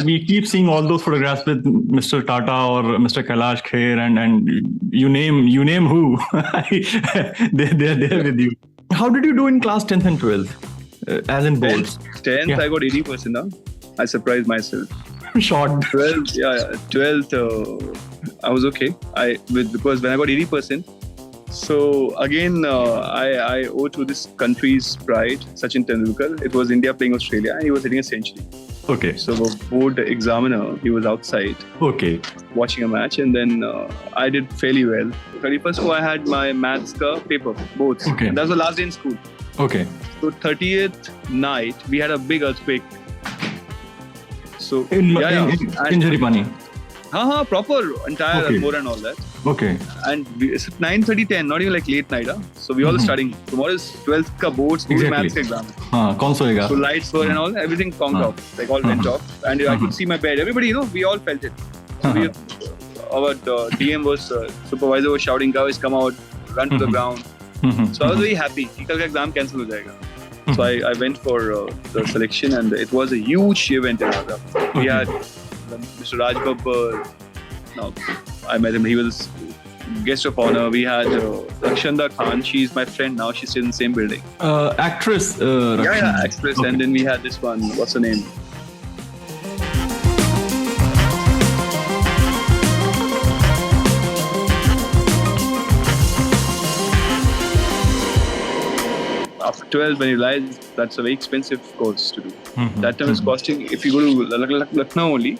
we keep seeing all those photographs with Mr. Tata or Mr. Kailash Kher and you name who, they're there with you. How did you do in class 10th and 12th, as in boards? 10th, I got 80% now. I surprised myself. Short. 12th, 12th, I was okay. Because when I got 80%, so again, I owe to this country's pride, Sachin Tendulkar. It was India playing Australia, and he was hitting a century. Okay. So board examiner, he was outside. Okay. Watching a match, and then I did fairly well. 31st, I had my maths paper, both. Okay. And that was the last day in school. Okay. So 30th night, we had a big earthquake. So in Jaripani. Proper entire Almora and all that. Okay. And it's 9:30, 10, not even like late night. So we all studying. Tomorrow is 12th ka board school maths exam. So lights were and all, everything conked off. Like all went off. And I could see my bed. Everybody, we all felt it. So our DM was, supervisor was shouting, guys, come out, run to the ground. So I was very happy. Kal ka exam cancel ho jayega. So I went for the selection, and it was a huge event in Agra. We had Mr. Raj Babbar. Now, I met him. He was guest of honor. We had Rakshanda Khan. She's my friend now. She stays in the same building. Actress. Actress. Okay. And then we had this one. What's her name? After 12, when you realize that's a very expensive course to do. That time is costing, if you go to Lucknow only,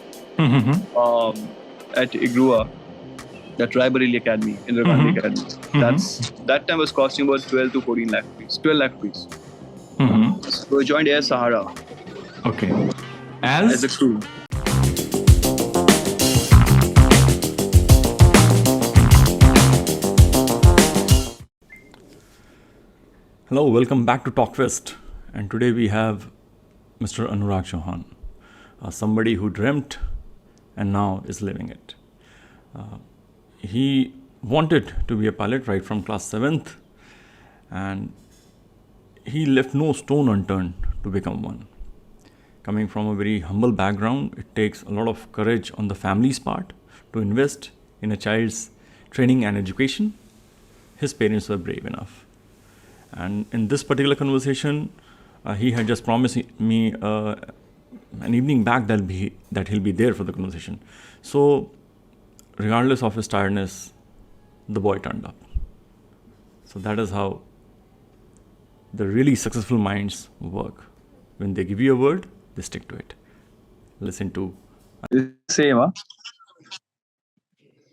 at Igrua, that Raebareli Academy, Indira Gandhi Academy, that time was costing about 12 to 14 lakh rupees, 12 lakh rupees. So I joined Air Sahara. Okay. As a crew. Hello, welcome back to TalkFest, and today we have Mr. Anurag CHAUHAN, somebody who dreamt and now is living it. He wanted to be a pilot right from class 7th, and he left no stone unturned to become one. Coming from a very humble background, it takes a lot of courage on the family's part to invest in a child's training and education. His parents were brave enough. And in this particular conversation, he had just promised me an evening back that he'll be there for the conversation. So, regardless of his tiredness, the boy turned up. So that is how the really successful minds work. When they give you a word, they stick to it. Listen to. Same, huh?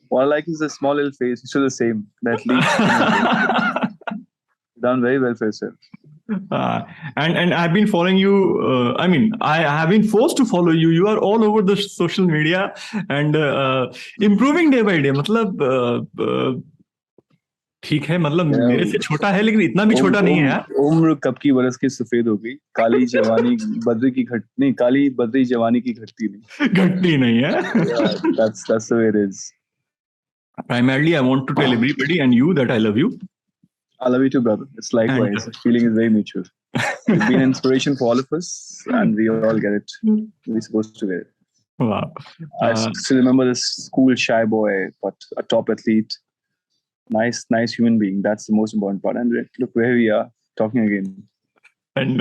What I like is the small little face. It's still the same. That leads. Done very well for yourself. And I've been following you. I have been forced to follow you. You are all over the social media and improving day by day. मतलब ठीक है, मतलब मेरे से छोटा है लेकिन इतना भी छोटा नहीं है यार. उम्र कब की बरस की सफेद हो गई, काली जवानी बद्री की घट नहीं, काली बद्री जवानी की घटती नहीं है. That's the way it is. Primarily, I want to tell everybody and you that I love you. I love you too, brother. It's likewise. The feeling is very mutual. You've been an inspiration for all of us, and we all get it. We're supposed to get it. Wow. I still remember this school shy boy, but a top athlete. Nice human being. That's the most important part. And look where we are, talking again. And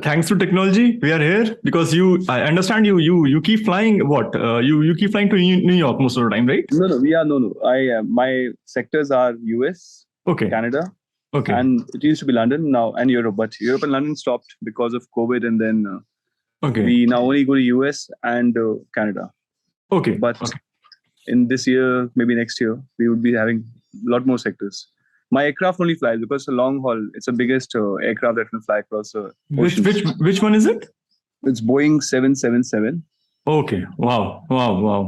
thanks to technology, we are here because I understand you keep flying. What? You keep flying to New York most of the time, right? No. My sectors are US, Canada, and it used to be London now and Europe. But Europe and London stopped because of COVID, and then we now only go to US and Canada. But in this year, maybe next year, we would be having a lot more sectors. My aircraft only flies because it's a long haul. It's the biggest aircraft that can fly across the oceans. Which one is it? It's Boeing 777. Okay. Wow.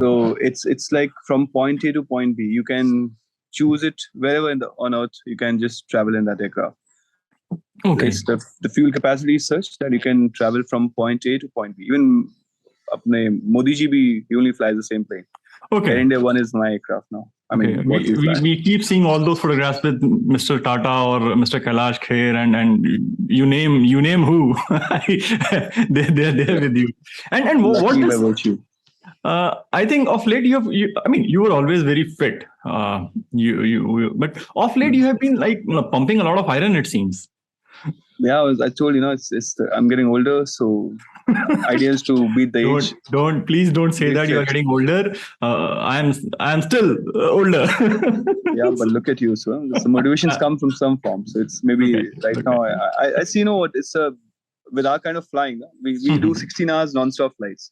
So it's like from point A to point B. You can choose it wherever on Earth. You can just travel in that aircraft. Okay. The fuel capacity is such that you can travel from point A to point B. Even Modi ji he only flies the same plane. Okay. Air India 1 is my aircraft now. I mean, what you plan. We keep seeing all those photographs with Mr. Tata or Mr. Kailash Kher and you name who they're there with you. And what Lucky by is virtue. I think of late you were always very fit. But of late you have been like pumping a lot of iron, it seems. Yeah, I told I'm getting older, so idea is to beat the age. Please don't say that you are getting older. I am still older. Yeah, but look at you. So the motivations come from some form. So it's maybe now I see. You know what? It's with our kind of flying, we do 16 hours non-stop flights.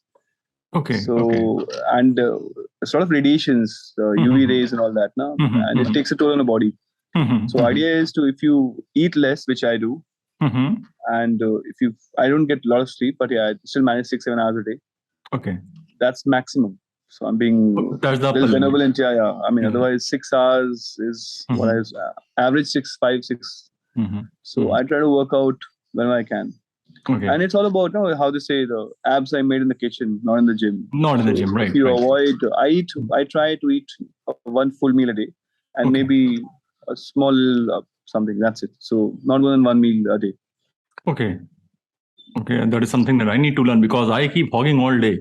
Okay. So and a sort of radiations, UV rays and all that, and it takes a toll on the body. So idea is if you eat less, which I do. And I don't get a lot of sleep, but I still manage 6-7 hours a day. Okay, that's maximum. So I'm being benevolent. Yeah. I mean, otherwise 6 hours is what I average 5, 6. So I try to work out whenever I can. Okay. And it's all about how they say the abs I made in the kitchen, not in the gym. Not in the gym, right? If you avoid, I try to eat one full meal a day, and maybe a small something. That's it. So not more than one meal a day. Okay, and that is something that I need to learn because I keep hogging all day.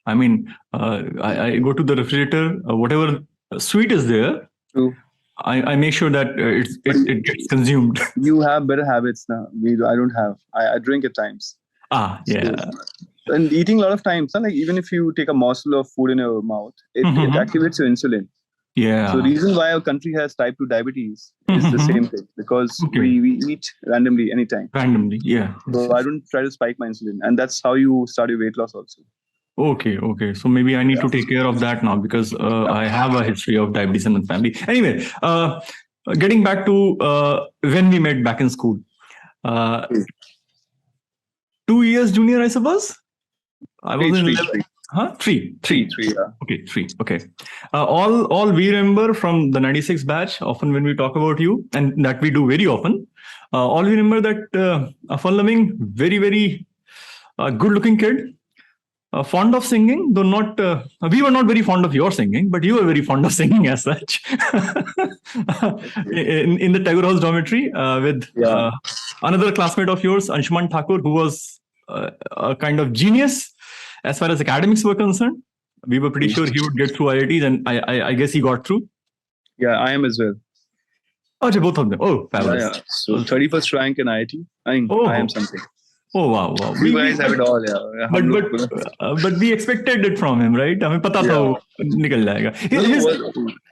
I mean, I go to the refrigerator, whatever sweet is there. True. I make sure that it gets consumed. You have better habits now. I don't have. I drink at times. Yeah. So, and eating a lot of times, like even if you take a morsel of food in your mouth, it activates your insulin. Yeah. So the reason why our country has type 2 diabetes is the same thing because we eat randomly anytime. Randomly, yeah. So I don't try to spike my insulin, and that's how you start your weight loss also. Okay. So maybe I need to take care of that now because I have a history of diabetes in my family. Anyway, getting back to when we met back in school. 2 years junior, I suppose. I was in 3. Yeah. Okay, 3. Okay. All we remember from the 96 batch, often when we talk about you, and that we do very often, all we remember that a fun-loving, very, very good-looking kid, fond of singing, though not, we were not very fond of your singing, but you were very fond of singing as such. in the Tagore House dormitory with another classmate of yours, Anshuman Thakur, who was a kind of genius. As far as academics were concerned, we were pretty sure he would get through IITs, and I guess he got through. Yeah, I am as well. Oh, both of them. Oh, fabulous. Yeah. So 31st rank in IIT. I am something. Oh, wow. You guys have it all, yeah. But we expected it from him, right? हमें पता था वो निकल जाएगा.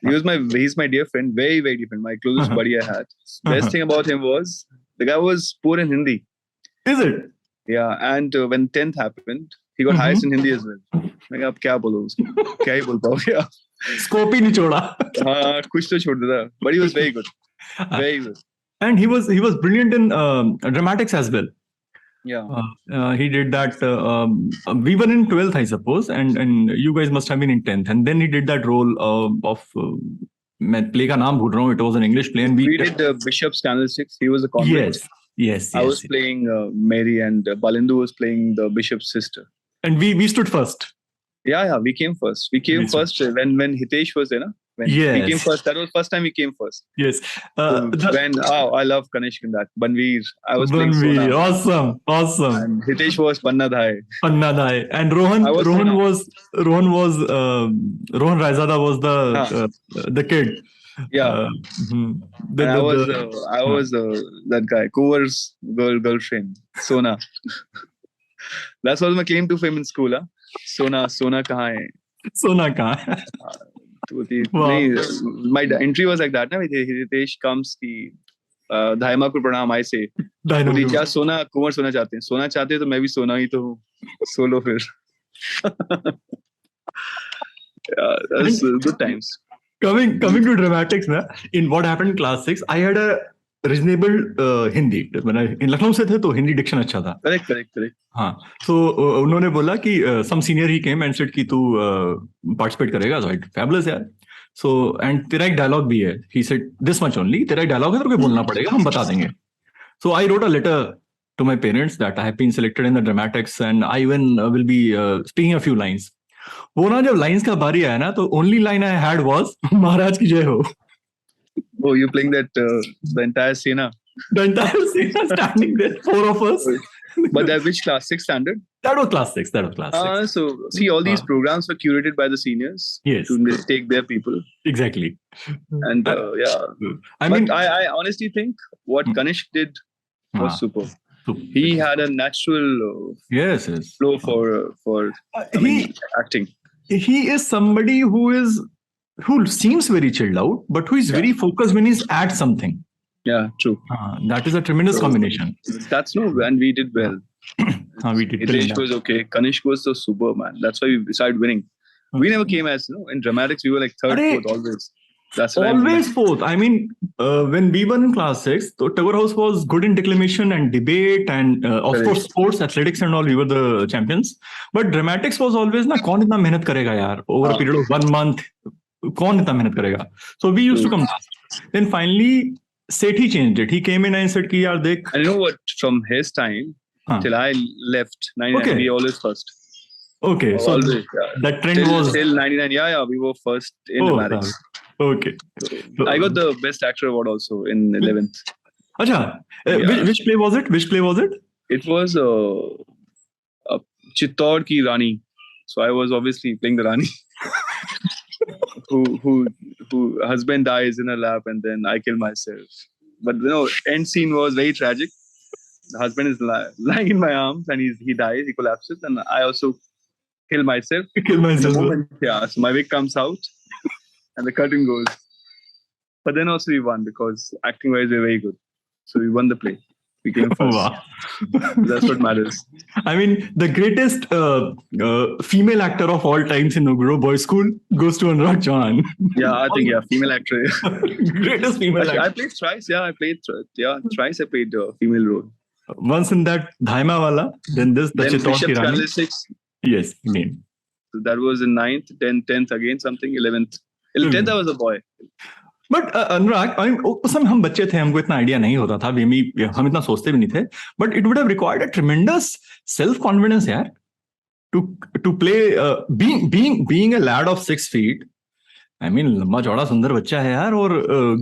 He's my dear friend, very, very dear friend, my closest buddy I had. Best thing about him was the guy was poor in Hindi. Is it? Yeah, and when 10th happened, he got highest in Hindi as well. मैं अब क्या बोलूँ उसको? क्या ही बोल पाओगे आप? Scope ही नहीं छोड़ा. हाँ, कुछ तो छोड़ देता. But he was very good. Very good. And he was brilliant in dramatics as well. Yeah. He did that. We were in 12th, I suppose, and you guys must have been in 10th. And then he did that role of मैं play का नाम भूल रहा हूँ. It was an English play, and we did the Bishop's Candlesticks. He was a convict. Yes. I was playing Mary, and Balindu was playing the Bishop's sister. And we stood first. Yeah, we came first. We came first when Hitesh was there, na? When we came first. That was the first time we came first. Yes. I love Kanishk in that. Banveer. I was playing Sona. Awesome. And Hitesh was Panna Dhai. And Rohan was Rohan Raizada was the kid. Yeah. I was that guy, Kuvar's girlfriend, Sona. That's what my claim to fame in school. Sona kahan hai? Sona kahan hai? My entry was like that. Hitesh comes ki Dhaima ko pranam, I say. क्या सोना कुंवर सोना चाहते हैं? सोना चाहते हैं तो मैं भी सोना ही तो हूँ. Solo फिर. Yeah, that's good times. Coming to dramatics, in what happened in class 6, I had a reasonable Hindi. When I in Lucknow से थे तो Hindi diction अच्छा था. Correct. हाँ. So उन्होंने बोला कि some senior he came and said कि तू participate करेगा. So fabulous यार. So and तेरा एक dialogue भी है. He said this much only. तेरा एक dialogue है तेरे को बोलना पड़ेगा. हम बता देंगे. So I wrote a letter to my parents that I have been selected in the dramatics and I even will be speaking a few lines. वो ना जब लाइंस का बारी आया ना, तो only line I had was महाराज की जय हो. Oh, you're playing that the entire Sena. The entire scene was standing there, four of us. But that which class? 6th standard? That was class 6. That was class 6. So see, all these programs were curated by the seniors Yes. to take their people. Exactly. And yeah, I mean, I honestly think what Kanishk did was super. He had a natural yes. flow for acting. He is somebody who seems very chilled out, but who is very focused when he's at something. Yeah, true. That is a tremendous combination. That's and we did well. We did. Hitesh was okay. Kanishk was so super, man. That's why we decided winning. We never came as, in dramatics, we were like third, fourth, always. That's always fourth. I mean, when we were in class 6, so Tagore House was good in declamation and debate and of course sports, athletics and all, we were the champions. But dramatics was always na kaun itna mehnat karega yaar over a period of 1 month. Kaun itna mehnat karega? So we used to come last. Then finally Sethi changed it. He came in and said ki yaar dekh. And you know what? From his time till I left 99, we always first. Okay, so always, that trend was till 99. Yeah, we were first in dramatics. Okay. So I got the best actor award also in 11th. Acha, which play was it? Which play was it? It was Chittor ki Rani. So I was obviously playing the Rani. who husband dies in her lap and then I kill myself. But end scene was very tragic. The husband is lying in my arms and he dies, he collapses, and I also kill myself. Yeah, so my wig comes out and the curtain goes. But then also we won because acting wise we're very good. So we won the play. We came first. Wow. That's what matters. I mean, the greatest female actor of all times in Oguro Boys School goes to Anurag CHAUHAN. Yeah, I think, female actor. Greatest female actor. I played thrice. Yeah, I played thrice. I played a female role. Once in that Dhaima wala, then this, the Chittor ki Rani. Yes, again. So that was in 9th, 10th again, something, 11th. 10th I was a boy. But Anurag, उस समय हम बच्चे थे, हमको इतना idea नहीं होता था, हम इतना सोचते भी नहीं थे, but it would have required a tremendous self confidence यार to play being a lad of 6 feet. I mean लंबा चौड़ा सुंदर बच्चा है यार, और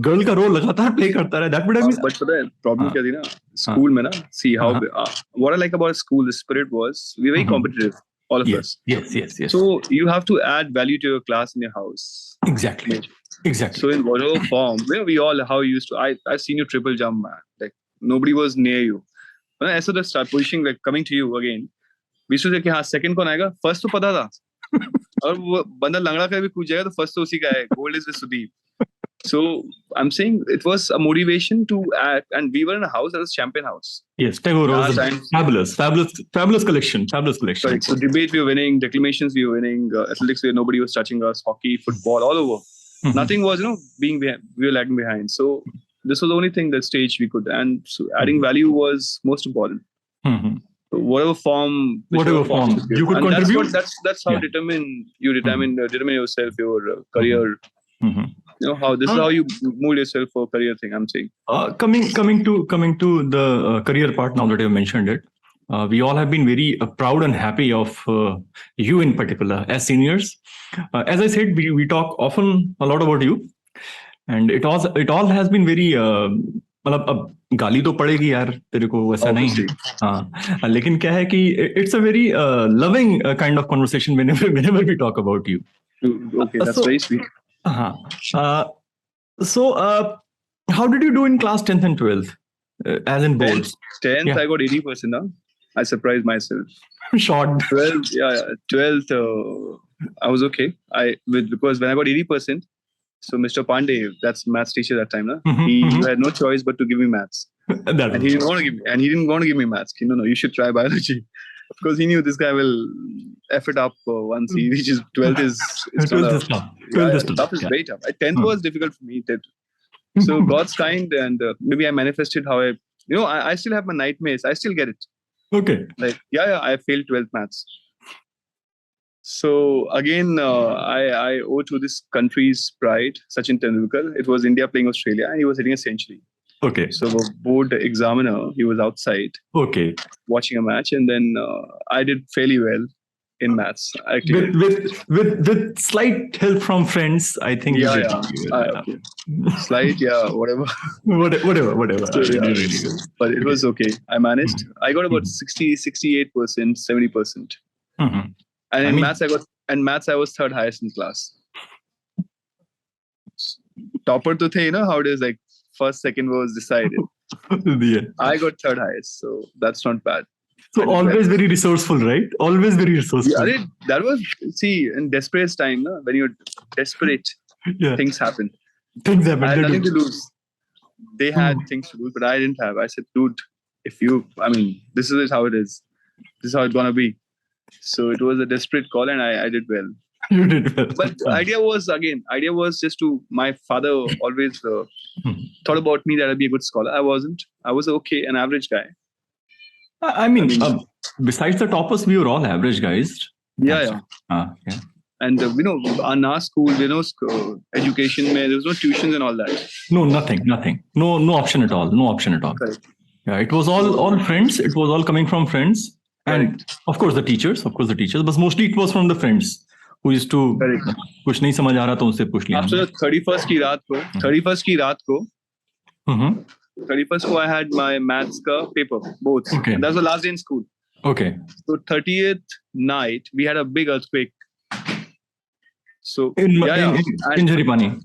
गर्ल का रोल लगातार प्ले करता रहा. That would have been. But पता है प्रॉब्लम क्या थी ना स्कूल में ना, see how what I like about school, the spirit was we very competitive, all of us. Yes. So you have to add value to your class in your house. Exactly. So in whatever form, we all how you used to. I've seen you triple jump, man. Like nobody was near you. When I saw the start pushing, like coming to you again, we used to say कि हाँ second कौन आएगा, first तो पता था. और वो बंदा लंगड़ा का भी पूछ जाएगा तो first तो उसी का है. Gold is with Sudip. So I'm saying it was a motivation to act, and we were in a house that was champion house. Yes, Tagore was fabulous collection. Correct. So debate we were winning, declamations we were winning, athletics where nobody was touching us, hockey, football, all over. Nothing was, being behind. We were lagging behind. So this was the only thing that stage we could, and so adding value was most important. So whatever form you could and contribute. That's how determine yourself, your career. How this is how you mold yourself for career thing. I'm saying. Coming to the career part, now that you mentioned it, we all have been very proud and happy of you in particular as seniors. As I said, we talk often a lot about you, and it all has been very मतलब अब गाली तो पड़ेगी यार तेरे को, वैसा नहीं. हाँ, लेकिन क्या है कि it's a very loving kind of conversation whenever we talk about you. Okay, that's very sweet. So how did you do in class 10th and 12th, as in boards? 10th, I got 80% now. I surprised myself. Short. 12th, 12th, I was okay. Because when I got 80%, so Mr. Pandey, that's maths teacher that time, he had no choice but to give me maths. And he didn't want to give me maths. No, you should try biology. Because he knew this guy will F it up once he reaches 12th is tough. 12th is very tough. 10th was difficult for me. So God's kind, and maybe I manifested how I still have my nightmares. I still get it. Okay. Like, I failed 12th maths. So again, I owe to this country's pride, Sachin Tendulkar. It was India playing Australia, and he was hitting a century. Okay. So the board examiner, he was outside. Okay. Watching a match, and then I did fairly well. in maths. I cleared. With slight help from friends, I think you did. Okay. Slight, whatever. Whatever. So, Really good. But it was okay. I managed. I got about 68%, 70%. Mm-hmm. And in maths I was third highest in class. Topper to the, how it is, like first, second was decided. Yeah. I got third highest, so that's not bad. So always very resourceful, right? Always very resourceful. Yeah, that was, in desperate time, when you're desperate, things happen. I had nothing to lose. They had things to lose, but I didn't have. I said, dude, this is how it is. This is how it's gonna be. So it was a desperate call, and I did well. You did well. But idea was just to, my father always thought about me that I'd be a good scholar. I wasn't. I was an average guy. Besides the toppers, we were all average guys. Yeah. And in our school, there was no education, there was no tuitions and all that. No, nothing. No option at all. Correct. Yeah, it was all friends. It was all coming from friends. And of course the teachers, but mostly it was from the friends who used to कुछ नहीं समझ आ रहा तो उनसे पूछ लिया. After 31st की रात को 31st को I had my maths ka paper, both. Okay. And that was the last day in school. Okay. So 30th night we had a big earthquake. So in Jaripani.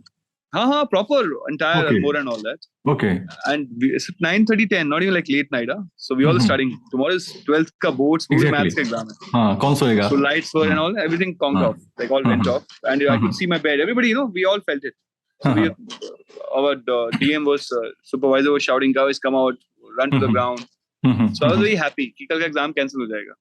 Proper entire Almora and all that. Okay. And it's 9:30, 10, not even like late night. So we all studying. Tomorrow is 12th ka boards, maths ka exam. Kaun soega? So lights were and all, everything conked off. Like all went off. And I could see my bed. Everybody, we all felt it. So our DM was, supervisor was shouting, guys, come out, run to the ground. So I was very happy कि कल का exam cancel हो जाएगा.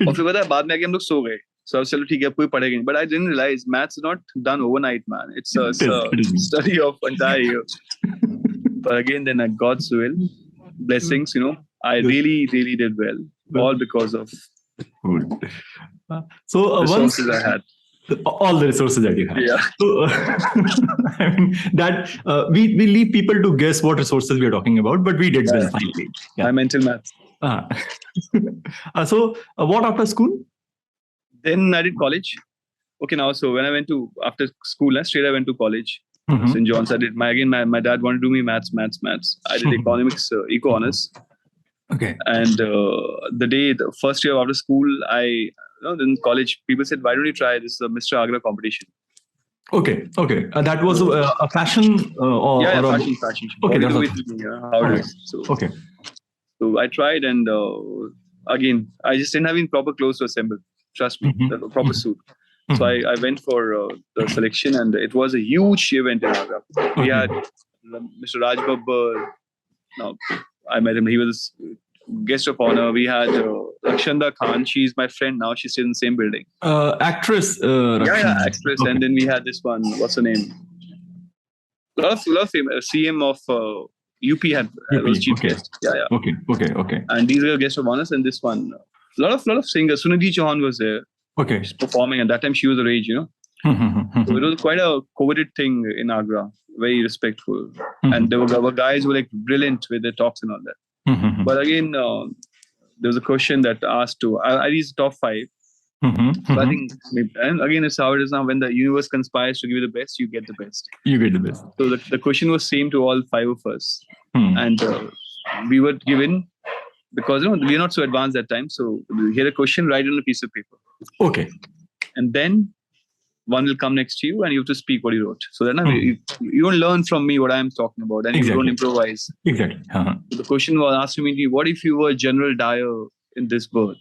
और फिर पता है बाद में आके हम लोग सो गए. So चलो ठीक है, कोई पढ़ेगा नहीं. But I didn't realize maths is not done overnight, man. It's a study of entire year. But again, then at God's will, blessings, I really, really did well. All because of resources I had. All the resources that you have. Yeah. So, we leave people to guess what resources we are talking about, but we did this finally. My mental maths. So, what after school? Then I did college. Okay, now, so when I went to, after school, straight I went to college. St. John's. I did my dad wanted to do me maths. I did economics, eco honors. Okay. And the first year after school, in college, people said, why don't you try this Mr. Agra competition? Okay. That was a fashion fashion. Okay, that's how it is. So, okay. So I tried, and again, I just didn't have any proper clothes to assemble. Trust me, the proper suit. So I went for the selection, and it was a huge event in Agra. We had Mr. Raj Babbar. Now, I met him. He was guest of honor. We had Rakshanda Khan. She's my friend now. She stays in the same building. Actress. Actress. Okay. And then we had this one. What's her name? A lot of famous. CM of UP was chief guest. Yeah. Okay. And these were guests of honors, and this one. A lot of singers. CHAUHAN was there. Okay. She's performing. At that time, she was the rage, So it was quite a coveted thing in Agra. Very respectful. And there were guys who were like brilliant with their talks and all that. But again, there was a question that asked I reached the top 5. So I think, and again, it's how it is now. When the universe conspires to give you the best, you get the best. So the question was same to all 5 of us. And we were given, because we are not so advanced that time. So we hear a question, write it on a piece of paper. Okay. And then one will come next to you and you have to speak what you wrote. So then you don't learn from me what I'm talking about, and you don't improvise. Exactly. So the question was asked to me, what if you were General Dyer in this birth?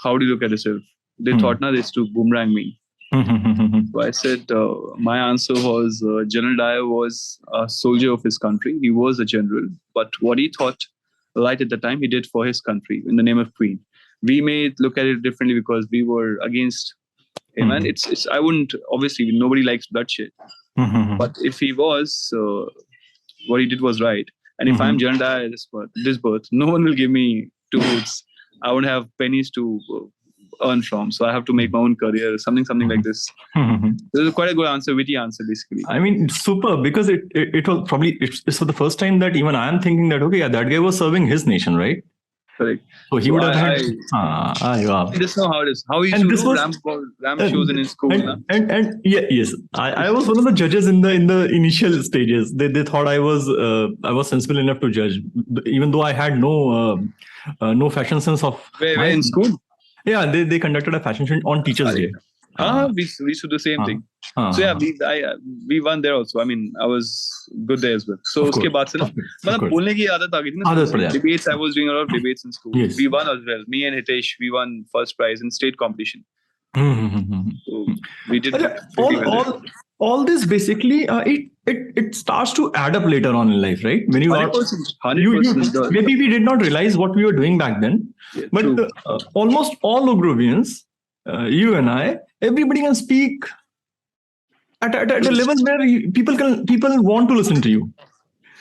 How do you look at yourself? They thought, this to boomerang me. So I said, my answer was, General Dyer was a soldier of his country. He was a general. But what he thought right at the time, he did for his country in the name of Queen. We may look at it differently because we were against him. And I wouldn't, obviously, nobody likes bloodshed. But if he was, what he did was right. And if I'm General Dyer this birth, no one will give me 2 votes. I won't have pennies to earn from. So I have to make my own career, something like this. This is quite a good answer, witty answer, basically. I mean, it's super, because it was probably, it's for the first time that even I am thinking that, okay, that guy was serving his nation, right? Correct. So he So would have had. I just know how it is. How he used And to this do was ramp shows in his school. Huh? and yeah, yes, I was one of the judges in the initial stages. They thought I was sensible enough to judge, even though I had no fashion sense of Where my. in school? Yeah, they conducted a fashion show on Teachers' Day. We used to do the same thing. So yeah, we won there also. I mean, I was good there as well. So उसके बाद से ना मतलब बोलने की आदत आ गई थी ना. Debates, I was doing a lot of debates in school. Yes. We won as well. Me and Hitesh, we won first prize in state competition. So we did all this basically it starts to add up later on in life, right? When you 100%. Maybe we did not realize what we were doing back then, but almost all Ogrovians, you and I, everybody can speak at a level where people want to listen to you.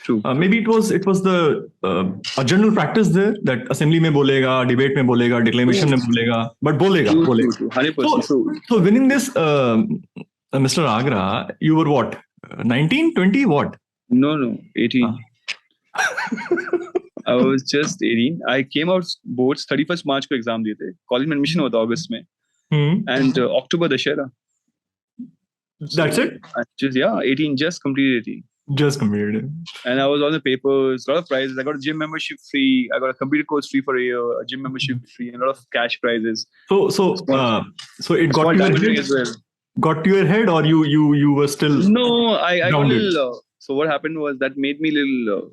True. Maybe it was the a general practice there that assembly में बोलेगा, debate में बोलेगा, declamation में बोलेगा, but बोलेगा. 100%. So winning this, Mr. Agra, you were what? 19, 20, what? No, 18. I was just 18. I came out boards 31st March को exam दिए थे. College में admission हुआ था August में. And October Dashera. That's it? 18, just completed 18. Just completed. And I was on the papers, a lot of prizes. I got a gym membership free. I got a computer course free for a year, a gym membership free, and a lot of cash prizes. So it got to your head as well. Got to your head, or you were still No, I got a little. So what happened was that made me a little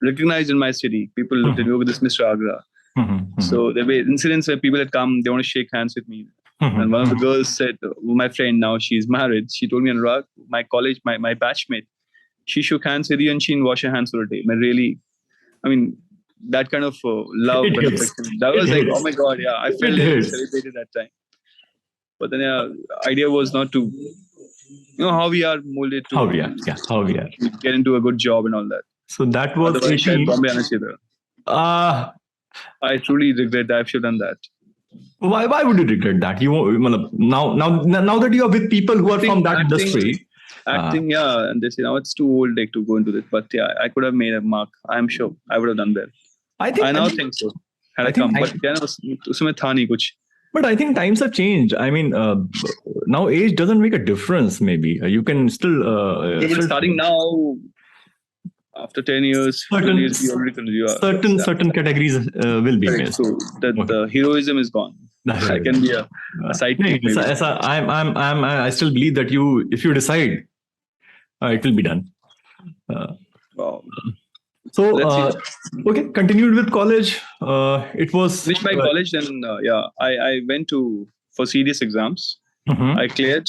recognized in my city. People looked at me with this Mr. Agra. So there were incidents where people had come, they want to shake hands with me. And one of the girls said, my friend, now she's married. She told me, Anurag, my college, my batchmate, she shook hands with you and she didn't wash her hands for a day. I mean, that kind of love and affection. That was like, oh my God, yeah. I felt like celebrated that time. But then the idea was not to, how we are molded to. How we are. Get into a good job and all that. So that was 18. I truly regret that I should have done that. Why would you regret that? Now that you are with people who are from that industry. Acting, and they say now it's too old to go into this. But yeah, I could have made a mark. I'm sure I would have done that. I think so. Had I come, but usme tha nahi kuch. But I think times have changed. I mean, now age doesn't make a difference. Maybe you can still. Starting now, after 10 years, certain categories will be missed. So the heroism is gone. I can be a sidekick. I still believe that if you decide, it will be done. Wow. So okay, continued with college. It was finished my college, and I went for serious exams. I cleared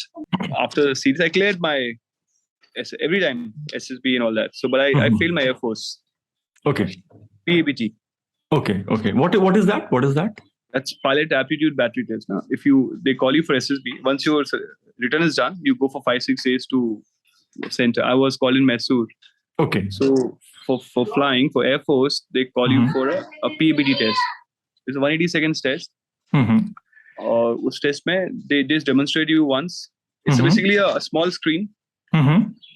after the series. I cleared my every time SSB and all that. So, but I failed my Air Force. Okay. PABT. Okay. What is that? That's pilot aptitude battery test. Now, they call you for SSB. Once your return is done, you go for 5-6 days to center. I was called in Mysore. Okay. So for flying for Air Force, they call you for a PABT test. It's a 180 seconds test. Us test mein, they just demonstrate you once. It's basically a small screen.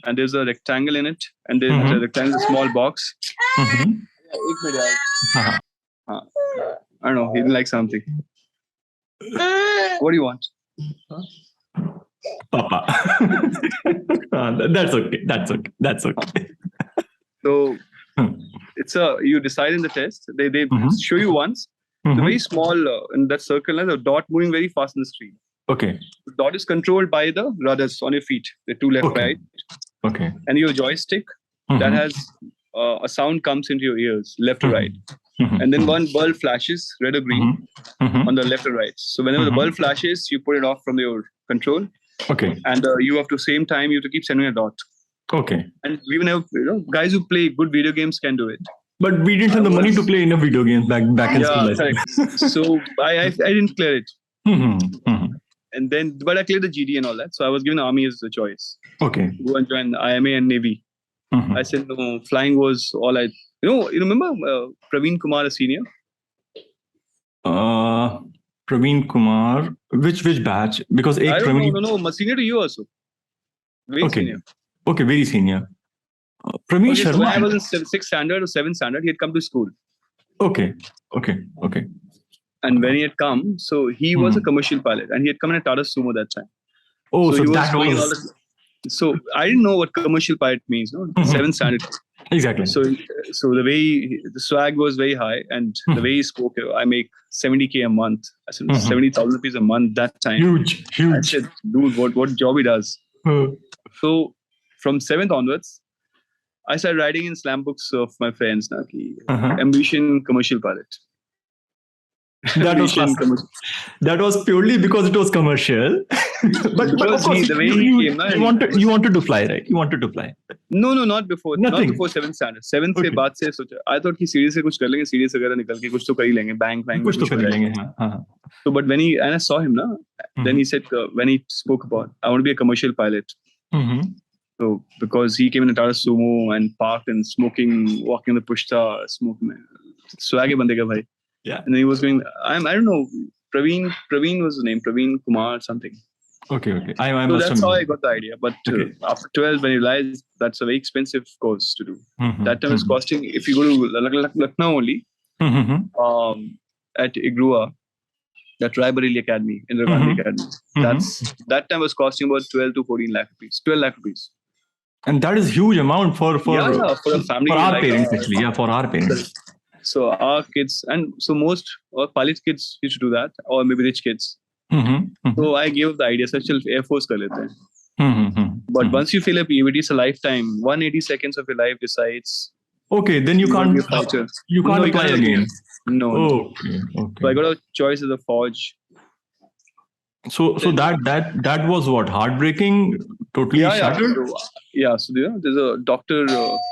And there's a rectangle in it, and there's a rectangle, a small box. I don't know, he didn't like something. What do you want? Papa. That's okay. So it's you decide in the test. They show you once. It's very small in that circle, and the dot moving very fast on the screen. Okay. The dot is controlled by the rudders on your feet, the two left, right. Okay. And your joystick that has a sound comes into your ears, left to right. And then one bulb flashes, red or green, on the left or right. So whenever the bulb flashes, you put it off from your control. Okay. And you have to keep sending a dot. Okay. And we even have guys who play good video games can do it. But we didn't have the money to play enough video games back in school. Correct. So I didn't clear it. And then, but I cleared the GD and all that. So I was given the army as a choice. Okay. Go and join IMA and Navy. I said no. Flying was all I. You remember Praveen Kumar, a senior? Praveen Kumar, which batch? Because I don't know. Senior to you also. Very senior. Okay, very senior. Praveen Sharma. When I was in 6th standard or 7th standard, he had come to school. Okay. And when he had come, so he was a commercial pilot, and he had come in a Tata Sumo that time. Oh, so he was that doing all was... the, so I didn't know what commercial pilot means, no? 7th standard. Exactly. So the way the swag was very high, and the way he spoke, I make 70K a month. I said 70,000 rupees a month that time. Huge. I said, dude, what job he does? So from 7th onwards, I started writing in slam books of my friends, ambition commercial pilot. That was purely because it was commercial. but of course, the way he came, you wanted to fly, right? You wanted to fly. No, not before. Nothing. Not before 7th standard. 7th से बाद से सोचा. I thought कि series से कुछ कर लेंगे, series वगैरह निकल के कुछ तो कर ही लेंगे, bank कुछ तो कर लेंगे. So, but when I saw him, then he said when he spoke about, I want to be a commercial pilot. So because he came in a Tata Sumo and parked and smoking, walking the pushta, smoking. Swag bande ka bhai. Yeah. And then he was going, I don't know, Praveen was the name, Praveen Kumar something. Okay. So that's how I got the idea. But after 12, when you realize that's a very expensive course to do. That time is costing, if you go to Lucknow only, at IGRUA, that Raebareli Academy, Indira Gandhi Academy, that time was costing about 12 to 14 lakh rupees, 12 lakh rupees. And that is huge amount for a family. For our parents, actually. Yeah, for our parents. So our kids, and so most pilot kids used to do that, or maybe rich kids. So I gave the idea, such Air Force kar lete hain. But once you fill a PVT, it's a lifetime. 180 seconds of your life decides. Okay, then you can't apply again. No. Okay. So I got a choice as a forge. So that was what, heartbreaking, totally shattered. So there's a Dr.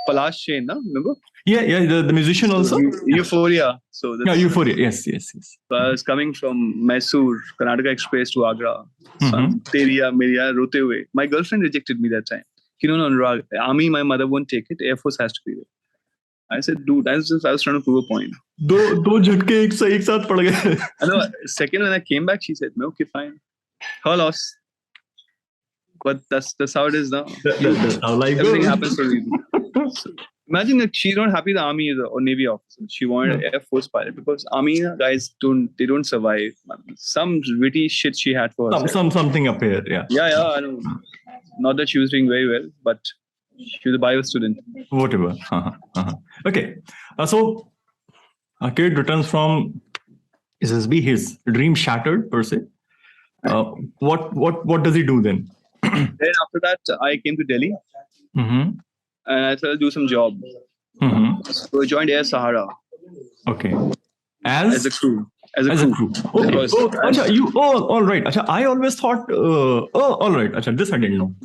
Palash Sen, remember? Yeah, the musician also. Euphoria. Euphoria. Yes. So I was coming from Mysore, Karnataka Express to Agra. Teriya, Meriya, rote hue. My girlfriend rejected me that time. No, Anurag, army, my mother won't take it. Air Force has to be there. I said, dude, I was trying to prove a point. दो झटके एक साथ पड़ गए. Second, when I came back, she said, okay, fine. Her loss. But that's how it is now. That's how life Everything goes. happens for a reason. So, imagine that she's not happy the army or navy officer. She wanted Air Force pilot because army guys don't survive. Some witty shit she had for herself. Something up here. Yeah, I know. Not that she was doing very well, but she was a bio student. Whatever. Okay. So a kid returns from SSB, his dream shattered per se. What does he do then? Then after that, I came to Delhi. And I started to do some job. So I joined Air Sahara. Okay. As a crew. As a crew. Okay. All right. I always thought. All right. This I didn't know.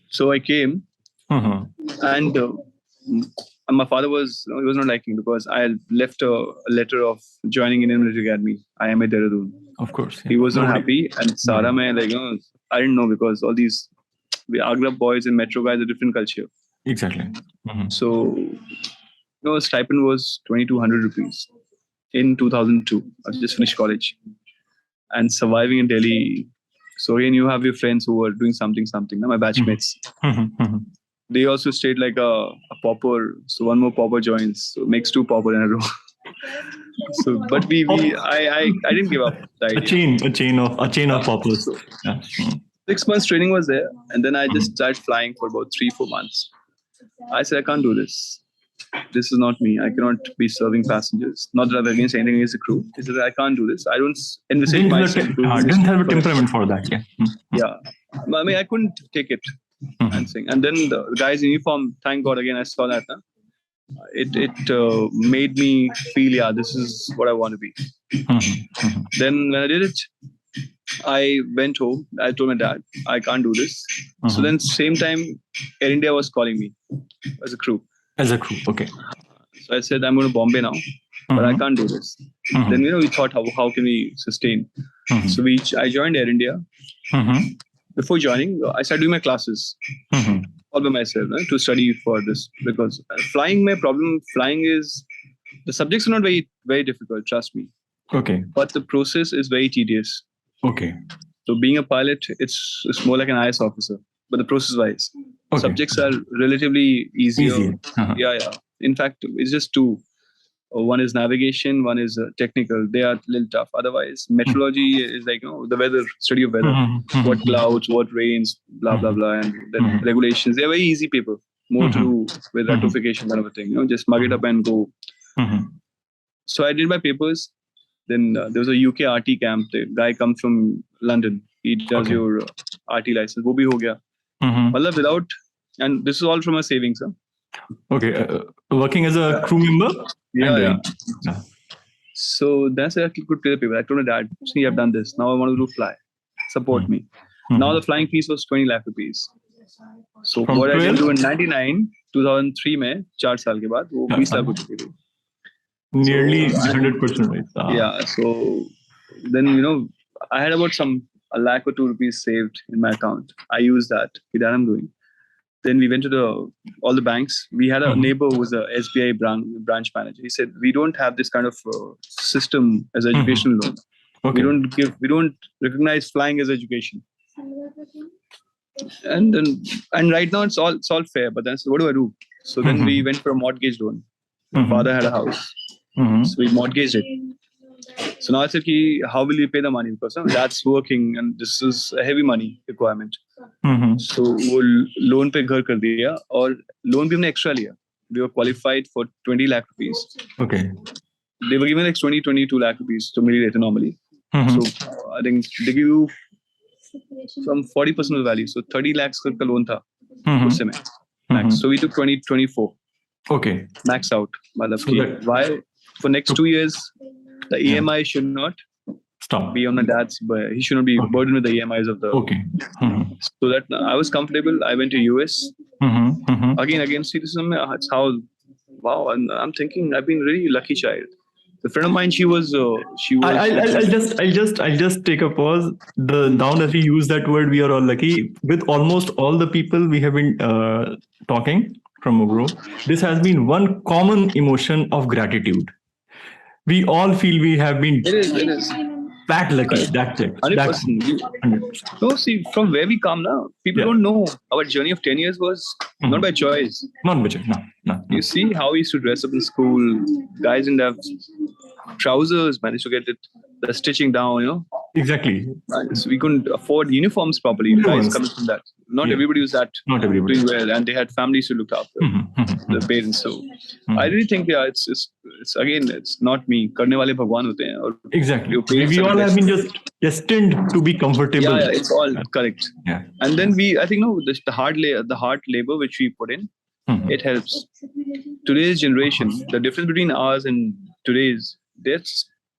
So I came, and my father was not liking because I left a letter of joining Indian Military Academy. I am at Dehradun. Of course. He was not happy, and Sahara mein I didn't know because all these Agra boys and Metro guys are different culture. Exactly. So, stipend was 2,200 rupees in 2002. I just finished college and surviving in Delhi. So again, you have your friends who are doing something. My batchmates. They also stayed like a pauper. So one more pauper joins. So makes two pauper in a row. So, but I didn't give up the idea. A chain of paupers. So, 6 months training was there, and then I just started flying for about 3-4 months. I said, I can't do this. This is not me. I cannot be serving passengers. Not that I'm against anything against the crew. He said, I can't do this. I don't envisage myself. Didn't have a temperament for that. Yeah. I mean, I couldn't take it. And then the guys in uniform, thank God, again, I saw that. It made me feel, this is what I want to be. Then when I did it, I went home. I told my dad, I can't do this. So then same time, Air India was calling me as a crew. Okay. So I said, I'm going to Bombay now, but I can't do this. Then, we thought, how can we sustain? So I joined Air India. Before joining, I started doing my classes all by myself to study for this. Because flying is, the subjects are not very, very difficult, trust me. Okay. But the process is very tedious. Okay. So being a pilot, it's more like an IS officer, but the process-wise. Subjects are relatively easier. Yeah. In fact, it's just two. One is navigation, one is technical. They are a little tough. Otherwise, meteorology is like, the weather, study of weather, what clouds, what rains, blah, blah, blah. And then regulations. They're very easy paper, more to do with ratification kind of a thing. Just mug it up and go. So I did my papers. Then there was a UK RT camp. The guy comes from London. He does your RT license. Wo bhi ho gaya. Matlab without, and this is all from a savings. Okay, working as a crew member? Yeah. So that's a good play the paper. I told my dad, see, I've done this. Now I want to do fly. Support me. Now the flying fees was 20 lakh rupees. So from what 12? I did do in 99, 2003 mein, 4 saal ke baad, wo 20 lakh rupees. Nearly 100%. Right? Yeah. So then, I had about a lakh or 2 rupees saved in my account. I used that. That I'm doing. Then we went to all the banks. We had a neighbor who was a SBI branch manager. He said, we don't have this kind of system as educational loan. Okay. We don't recognize flying as education. And right now it's all fair. But then I said, what do I do? So then we went for a mortgage loan. My father had a house. So we mortgaged it. So now I said, how will you pay the money? Because that's working and this is a heavy money requirement. So वो loan पे घर कर दिया और loan भी हमने extra लिया. We were qualified for 20 lakh rupees. Okay. They were given like 22 lakh rupees to me normally. So I think they give you some 40% of the value. So 30 lakhs का loan था उससे में. Max. So we took 24. Okay. Max out. Why? For next 2 years, the EMI should not be on my dad's, but he should not be burdened with the EMIs of the. Okay. So that I was comfortable. I went to US. Again, see, this is how. Wow, I'm thinking I've been really lucky child. The friend of mine, she was. I'll just take a pause. Now that we use that word, we are all lucky. With almost all the people we have been talking from Ogro, this has been one common emotion of gratitude. We all feel we have been it is. That lucky. That's it. 100%. No, see, from where we come now, people don't know our journey of 10 years was not by choice. Not by choice, no. You see how we used to dress up in school. Guys didn't have trousers, managed to get the stitching down, Exactly. So we couldn't afford uniforms properly. Guys coming from that. Not everybody was that doing well, and they had families to look after, the parents. So I really think, it's again, it's not me. Karne wale bhagwan hote hain. Or exactly. We all have been just destined to be comfortable. Yeah, it's all correct. Yeah. And then the hard labor which we put in, it helps. Today's generation, the difference between ours and today's, they're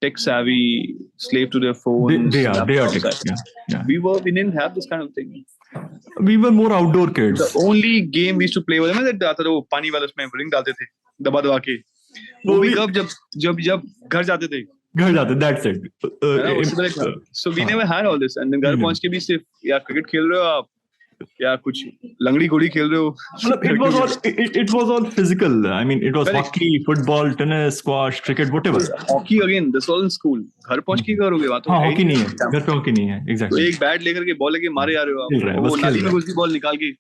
tech savvy, slave to their phones. They are tech. Yeah. We didn't have this kind of thing. We were more outdoor kids. The only game we used to play was that पानी वाला उसमें ring डालते थे दबा दबा के वो भी कब जब घर जाते थे. That's it. So we never had all this, and then घर पहुंच के भी सिर्फ या क्रिकेट खेल रहे हो आप या कुछ लंगड़ी घोड़ी खेल रहे हो. It was all physical. I mean, it was hockey, football, tennis, squash, cricket, whatever. Hockey again, this all in school. घर पहुंच के करोगे वहाँ तो hockey नहीं है, घर पे hockey नहीं है. Exactly. तो एक बैट लेकर के बॉल लेके मारे जा रहे हो आप. वो नाली में घुस की बॉल निकाल के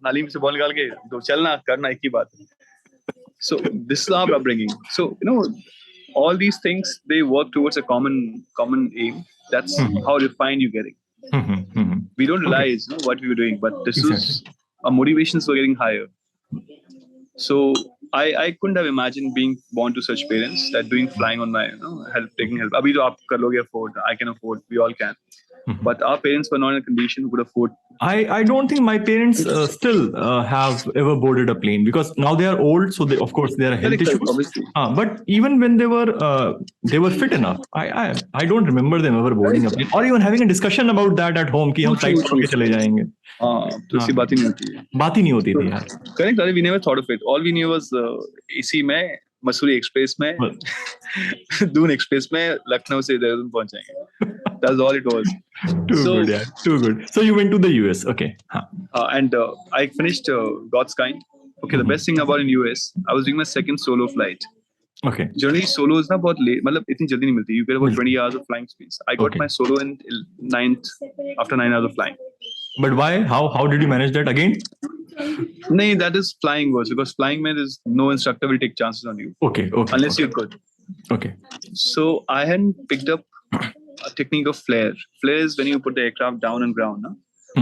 नाली से बॉल निकाल के तो चलना करना एक ही बात है. So this is our upbringing. So all these things, they work towards a common aim. That's how refined you're getting. We don't realize what we were doing, but this is our motivations were getting higher. So I couldn't have imagined being born to such parents that doing flying on my taking help. Abhi to aap kar loge afford, I can afford, we all can. But our parents were not in a condition who could afford. I don't think my parents still have ever boarded a plane because now they are old, so of course there are health issues. But even when they were fit enough, I don't remember them ever boarding a plane or even having a discussion about that at home कि हम flight करके चले जाएंगे. तो ऐसी बात ही नहीं होती है. बात ही नहीं होती थी यार. Correct. We never thought of it. All we knew was AC में, मसूरी एक्सप्रेस में, दून एक्सप्रेस में, लखनऊ से देहरादून पहुंच जाएंगे. That's all it was. Too good. So you went to the US, okay? And I finished God's Kind. Okay, the best thing about in US, I was doing my second solo flight. Okay. Generally, solo is not बहुत late. मतलब इतनी जल्दी नहीं मिलती. You get about 20 hours of flying space. I got my solo in after 9 hours of flying. But why? How did you manage that again? No, that is flying worse, because flying means no instructor will take chances on you. Okay. Unless you're good. Okay. So I hadn't picked up a technique of flare. Flare is when you put the aircraft down on ground. No?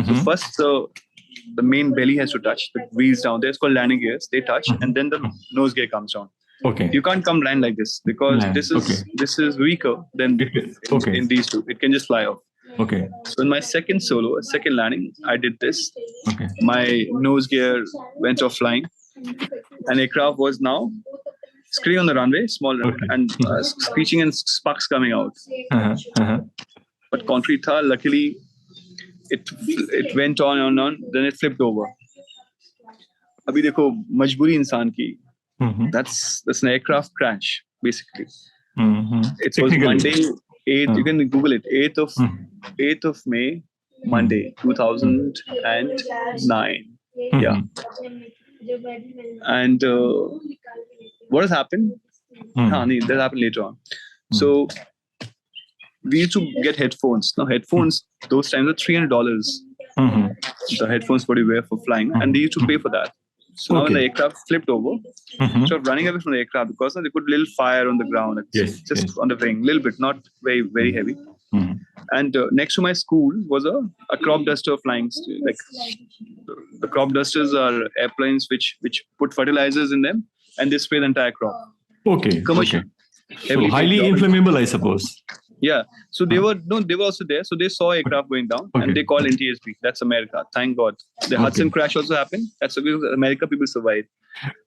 So first, the main belly has to touch, the wheels down there. It's called landing gears. They touch, and then the nose gear comes down. Okay. You can't come land like this, because this is weaker than in these two. It can just fly off. Okay. So in my second landing, I did this. Okay. My nose gear went off flying, and aircraft was now skidding on the runway, small runway, and screeching and sparks coming out. But concrete tha, luckily, it went on, then it flipped over. Abhi dekho, majburi insaan ki. That's an aircraft crash, basically. It was Monday, 8th, you can Google it, 8th of May, Monday, 2009. Yeah. And what has happened? That happened later on. So we used to get headphones. Now headphones, those times are $300. The headphones what you wear for flying, and they used to pay for that. So now when the aircraft flipped over, instead of running away from the aircraft, because they put little fire on the ground, just on the wing, little bit, not very, very heavy. And next to my school was a crop duster flying. Like the crop dusters are airplanes which put fertilizers in them, and they spray the entire crop. Okay. Commercial. So highly inflammable, I suppose. Yeah. So they were also there. So they saw aircraft going down, and they called NTSB. That's America. Thank God. The Hudson crash also happened. That's because America people survived.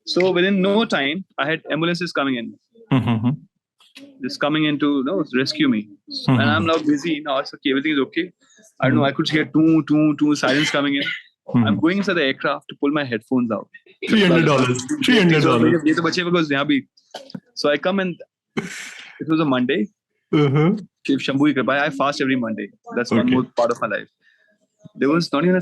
So within no time, I had ambulances coming in. Just coming in to rescue me. And I'm now busy. Now it's okay. Everything is okay. I don't know. I could hear two sirens coming in. I'm going inside the aircraft to pull my headphones out. $300. So I come and it was a Monday. Shiv Shambhu ki kripa, I fast every Monday. That's one more part of my life. There was not even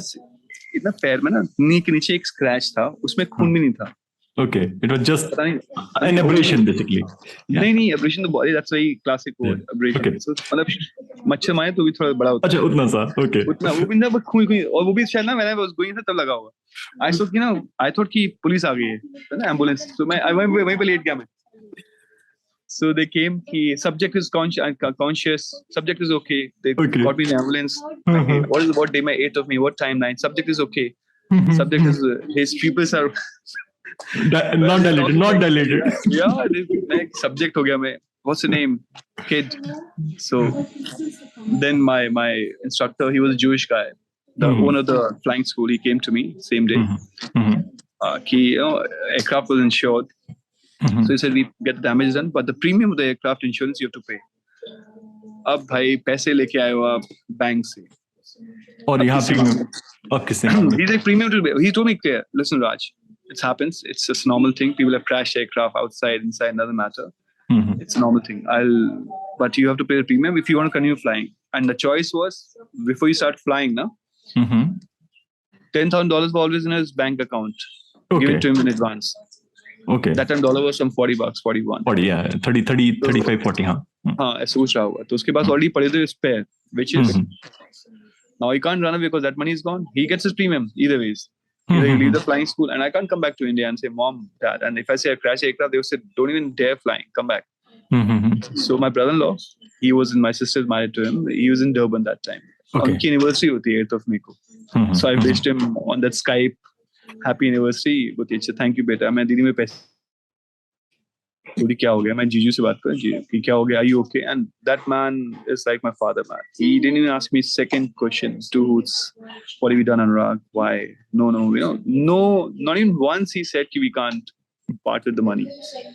इतना पैर में ना नी के नीचे एक scratch था, उसमें खून भी नहीं था. Okay, it was just an abrasion basically. नहीं abrasion तो body, that's very classic word, abrasion. Okay. So मतलब मच्छर मारे तो भी थोड़ा बड़ा होता है. अच्छा उतना सा, okay. उतना वो भी ना खून और वो भी शायद ना मैंने was going था तब लगा हुआ. I thought कि पुलिस आ गई है ना ambulance. So मैं वहीं पे लेट गया मैं. So they came. Subject is conscious. Subject is okay. They got me in the ambulance. What day? My 8th of May. What time? 9. Subject is okay. Subject is his pupils are not dilated. Yeah, subject ho gaya main. What's the name? Kid. So then my instructor, he was a Jewish guy. The owner of the flying school, he came to me same day. Aircraft was insured. So he said we get the damage done, but the premium of the aircraft insurance you have to pay. अब भाई पैसे लेके आए हो आप bank से. और यहाँ पे He's like premium to pay. He told me clear. Listen, Raj, it happens. It's just a normal thing. People have crashed aircraft outside, inside, doesn't matter. It's a normal thing. But you have to pay the premium if you want to continue flying. And the choice was before you start flying, now, $10,000 was always in his bank account. Give it to him in advance. Okay. That time dollar was some $40, 41. 40, yeah. 30, 35, 40, हाँ. हाँ, ऐसा कुछ रहा हुआ. तो उसके पास already पड़े थे spare, which is now he can't run away because that money is gone. He gets his premium either ways. Either you leave the flying school, and I can't come back to India and say, Mom, Dad. And if I say I crash aircraft, they will say, don't even dare flying. Come back. So my brother-in-law, he was in my sister's married to him. He was in Durban that time. Unki anniversary hoti 8th of May ko. So I wished him on that Skype. Happy anniversary. Thank you, beta. मैं दीदी में पैसे क्या हो गया? मैं जीजू से बात कर कि क्या हो गया? Are you okay? And that man is like my father, man. He didn't even ask me second question. Dudes, what have you done, Anurag? Why? No. No. Not even once he said we can't part with the money.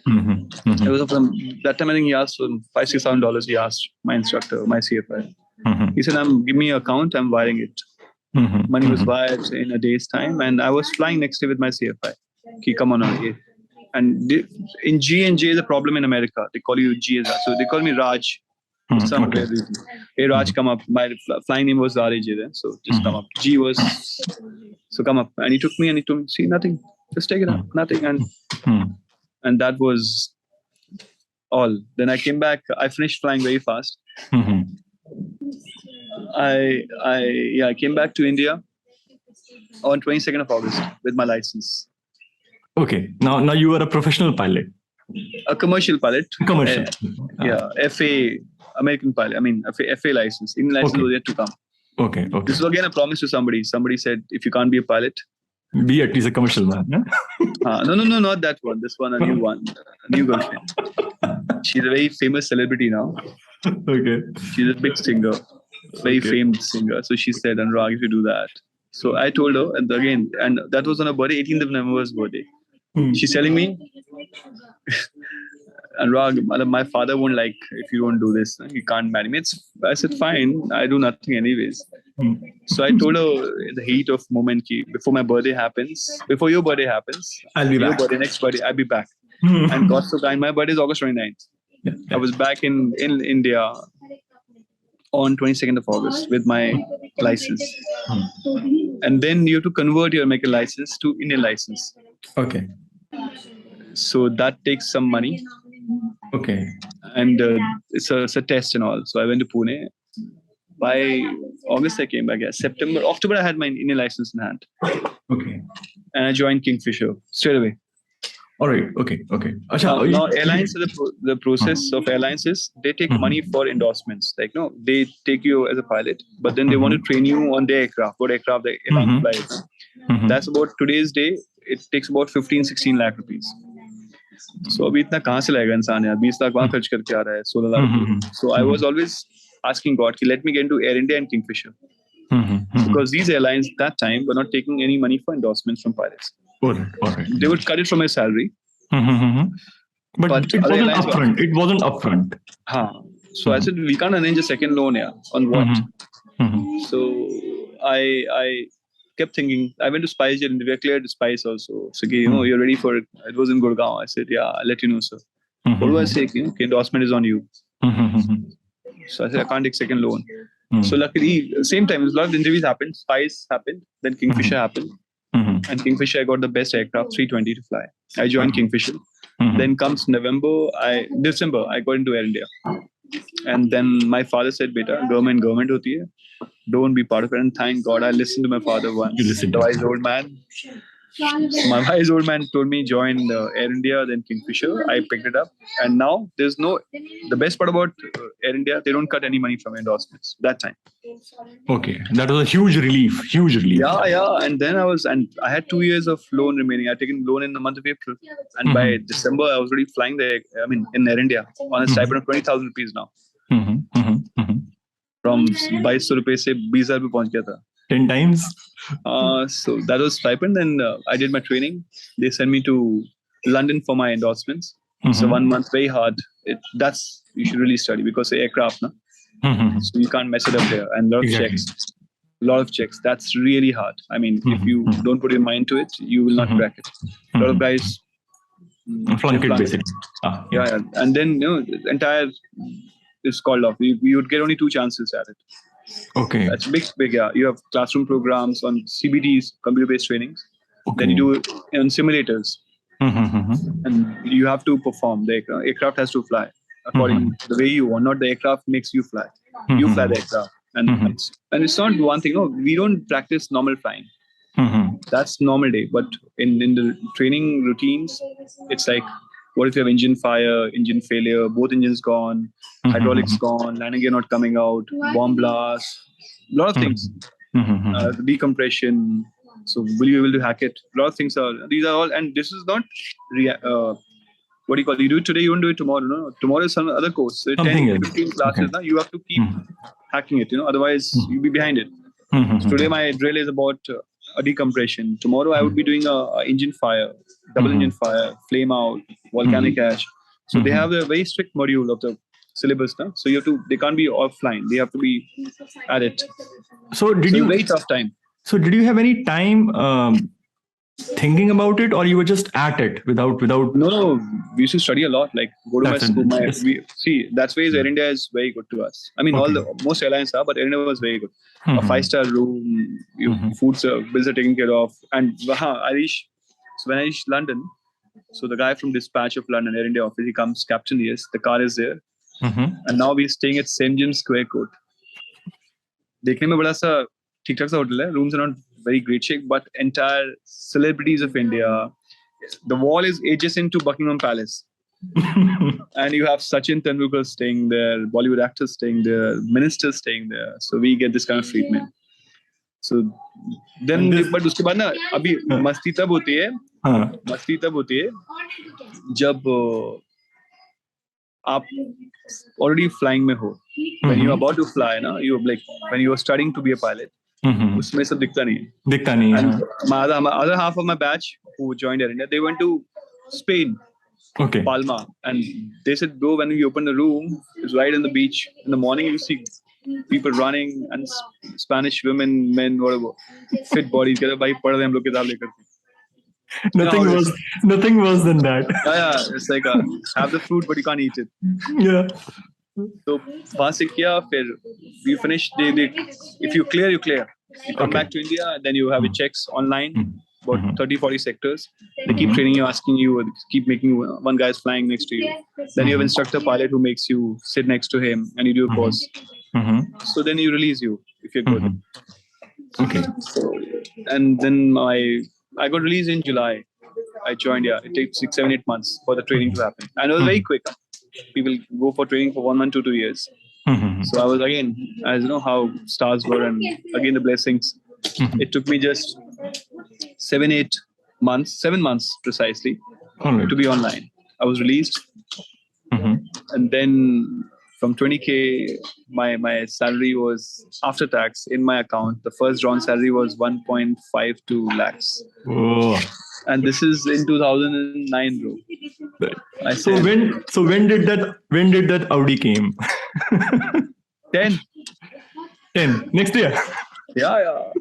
It was that time I think he asked $5,000-6,000. He asked my instructor, my CFI. He said, "Give me an account. I'm wiring it." Money was wired in a day's time, and I was flying next day with my CFI. Come on, and in G and J is a problem in America. They call you G as so they call me Raj. Some reason. Hey Raj, come up. My flying name was RAJ then, so just come up. G was so come up, and he took me and he told me, see nothing, just take it up, nothing, and that was all. Then I came back. I finished flying very fast. I came back to India. on 22nd of August with my license. Okay. Now you are a professional pilot. A commercial pilot. Commercial. Yeah, FA, American pilot. I mean, FA license. Indian license was yet to come. Okay. This was again a promise to somebody. Somebody said, if you can't be a pilot, be at least a commercial man. No, not that one. This one, a new one. A new girlfriend. She's a very famous celebrity now. Okay. She's a big singer. Very famous singer. So she said, Anurag, if you do that. So I told her, and that was on her birthday, 18th of November's birthday. She's telling me, Anurag, my father won't like if you don't do this. He can't marry me. I said, fine. I do nothing anyways. So I told her in the heat of moment, before my birthday happens, before your birthday happens, I'll be back. Next birthday, I'll be back. And God so kind, my birthday is August 29th. Yeah. I was back in India on 22nd of August with my license. And then you have to convert your American license to Indian license. Okay. So that takes some money. Okay. And it's a test and all. So I went to Pune. By August, I came back. Yeah. October, I had my Indian license in hand. Okay. And I joined Kingfisher straight away. All right. Okay. Now airlines, the process of airlines is they take money for endorsements. Like, no, they take you as a pilot, but then they want to train you on their aircraft, what aircraft the airline flies. That's about today's day. It takes about 15-16 lakh rupees. So अभी इतना कहाँ से लाएगा इंसान यार 20 लाख वहाँ खर्च करके आ रहा है 16 lakh. So I was always asking God, let me get into Air India and Kingfisher. Because these airlines that time were not taking any money for endorsements from pilots. All right. They would cut it from my salary. But it wasn't upfront. It wasn't upfront. So I said, we can't arrange a second loan here. On what? So I kept thinking, I went to Spice Jet interview. I cleared Spice also. So, you're ready for it. It was in Gurgaon. I said, yeah, I'll let you know, sir. What do I say? Endorsement is on you. So I said, I can't take second loan. So luckily, same time, a lot of interviews happened. Spice happened. Then Kingfisher happened. And Kingfisher, I got the best aircraft, 320 to fly. I joined Kingfisher. Then comes December, I got into Air India. And then my father said, beta, government hoti hai. Don't be part of it. And thank God, I listened to my father once. The wise old man. My wise old man told me join Air India, then Kingfisher. I picked it up. And now the best part about Air India, they don't cut any money from endorsements that time. Okay. That was a huge relief. Yeah. And then I had 2 years of loan remaining. I had taken loan in the month of April. And by December, I was already flying in Air India on a stipend of 20,000 rupees now. From 2200 rupees se 20,000 rupees pahunch gaya tha. 10 times. So that was stipend. Then I did my training. They sent me to London for my endorsements. So 1 month, very hard. You should really study because the aircraft, no? So you can't mess it up there. And a lot of checks. That's really hard. I mean, if you don't put your mind to it, you will not crack it. A lot of guys flunk it basically. Yeah. And then the entire is called off. You would get only 2 chances at it. Okay. That's big. Yeah. You have classroom programs on CBTs, computer-based trainings. Okay. Then you do on simulators. And you have to perform. The aircraft has to fly according to the way you want. Not the aircraft makes you fly. You fly the aircraft. And it's not one thing. No, we don't practice normal flying. That's normal day. But in the training routines, it's like, what if you have engine fire, engine failure, both engines gone, hydraulics gone, landing gear not coming out, bomb blast, a lot of things. Decompression. So will you be able to hack it? A lot of things these are all, and this is not, what do you call it? You do it today, you won't do it tomorrow. No, tomorrow is some other course. So 10, 15 classes, now you have to keep hacking it, otherwise you'll be behind it. So today my drill is about a decompression. Tomorrow I would be doing a engine fire, double engine fire, flame out, volcanic ash. So they have a very strict module of the syllabus. No? So they can't be offline. They have to be at it. So very tough time. So did you have any time thinking about it, or you were just at it without? No. We used to study a lot. Like go to my school. That's why Air India is very good to us. I mean, most airlines are, but Air India was very good. A 5-star room, food bills are taken care of, and when I reached London, so the guy from dispatch of London Air India office, he comes, Captain, yes, the car is there, and now we're staying at St. James Square Court. देखने में बड़ा सा ठीक ठाक सा hotel है. Rooms are not very great shape, but entire celebrities of India. The wall is adjacent to Buckingham Palace. And you have Sachin Tendulkar staying there, Bollywood actors staying there, ministers staying there. So we get this kind of treatment. So then, but उसके बाद ना अभी मस्ती तब होती है जब आप already flying में हो. When you are about to fly, ना, you like when you are studying to be a pilot. उसमें सब दिखता नहीं है. And my other half of my batch who joined Air India, they went to Spain. Okay. Palma, and they said, bro, when we open the room, it's right on the beach. In the morning, you see people running and Spanish women, men, whatever, fit bodies. Nothing worse than that. Yeah, it's like have the fruit, but you can't eat it. Yeah. So, we finish. If you clear, you clear. You come back to India, then you have your checks online. About 30-40 sectors. They keep training you, asking you, keep making you, one guy is flying next to you. Then you have instructor pilot who makes you sit next to him and you do a course. So then you release you if you're good. Okay. So, and then I got released in July. I joined, it takes 6, 7, 8 months for the training to happen. And it was very quick. People go for training for 1 month to 2 years. So I was again, as you know how stars were, and again the blessings. It took me just 7 months precisely to be online. I was released, and then from 20K, my salary was after tax in my account. The first drawn salary was 1.52 lakhs. Oh. And this is in 2009, bro. So when did that Audi came? 10 next year. Yeah.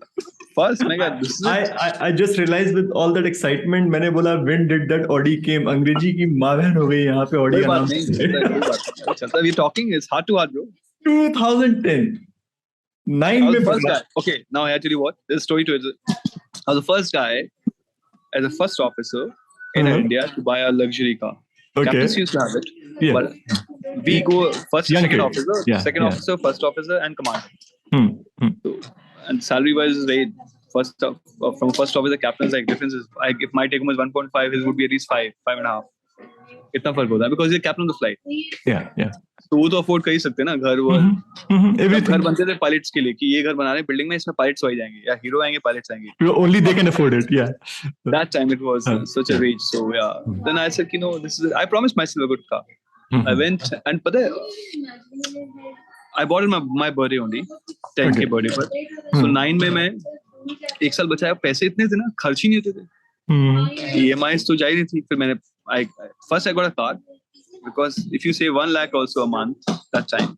First, mega. I just realized with all that excitement, मैंने बोला when did that Audi came? अंग्रेजी की माँ बहन हो गई यहाँ पे Audi का नाम. We're talking, it's heart to heart, bro. 2010. 9 I was the first guy. Okay, now I tell you what. There's a story to it. I was the first guy as a first officer in India to buy a luxury car. Okay. Captains used to have it. Yeah. But we go first, second officer, first officer, and commander. So, and salary-wise is very from first officer captains, like difference is if my take home is 1.5, his would be at least 5.5. इतना फर्क होता है because you're captain of the flight. Yeah. तो वो तो afford कर ही सकते हैं ना घर घर बनते थे pilots के लिए कि ये घर बना रहे हैं building में इसमें pilots हो ही जाएंगे या hero आएंगे pilots आएंगे. Only they can afford it. Yeah. That time it was such a rage. So yeah. Then I said, I promised myself a good car. I went and I bought it my birthday only, 10K birthday पर. So 9 में मैं 1 साल बचाया, पैसे इतने थे ना, खर्च ही नहीं होते थे. EMIs तो जा ही नहीं थी. फिर मैंने first I got a car because if you say 1 lakh also a month that time,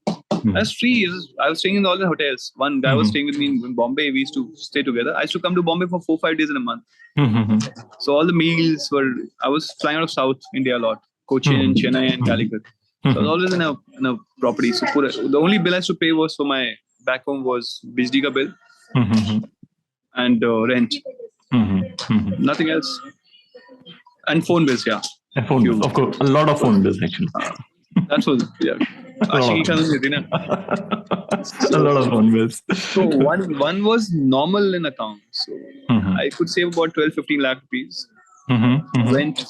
that's free. I was staying in all the hotels. One guy was staying with me in Bombay. We used to stay together. I used to come to Bombay for 4-5 days in a month. So all the meals I was flying out of South India a lot, Cochin, Chennai, and Calicut. So I was always in a property. So the only bill I used to pay was for my back home was Bijli ka bill and rent. Nothing else. And phone bills, yeah. And phone bills, of course. A lot of phone bills, actually. That's what, yeah. A lot of phone bills. So one was normal in account. So I could save about 12-15 lakh rupees. Went,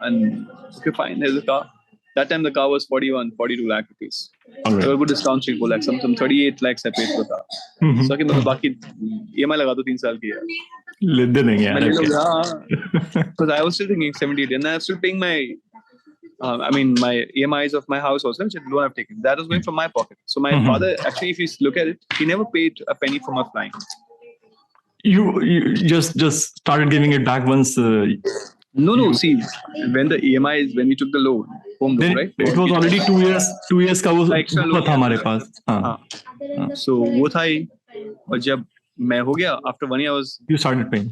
and okay, fine, there's a car. That time the car was 41-42 lakh rupees. Right. So a good discount, 4 lakhs. Some 38 lakhs I paid for the car. So okay, बाकी EMI लगा दो 3 साल की यार. Because I was still thinking 70, and I was still paying my my EMIs of my house also, which I don't have taken. That was going from my pocket. So my father, actually, if you look at it, he never paid a penny for my flying. You just started giving it back once. No. See, when the EMIs, when we took the loan, home loan, right? It was already 2 years. 2 years का वो था हमारे पास. So वो था ही. और जब मैं हो गया, after 1 year you started paying.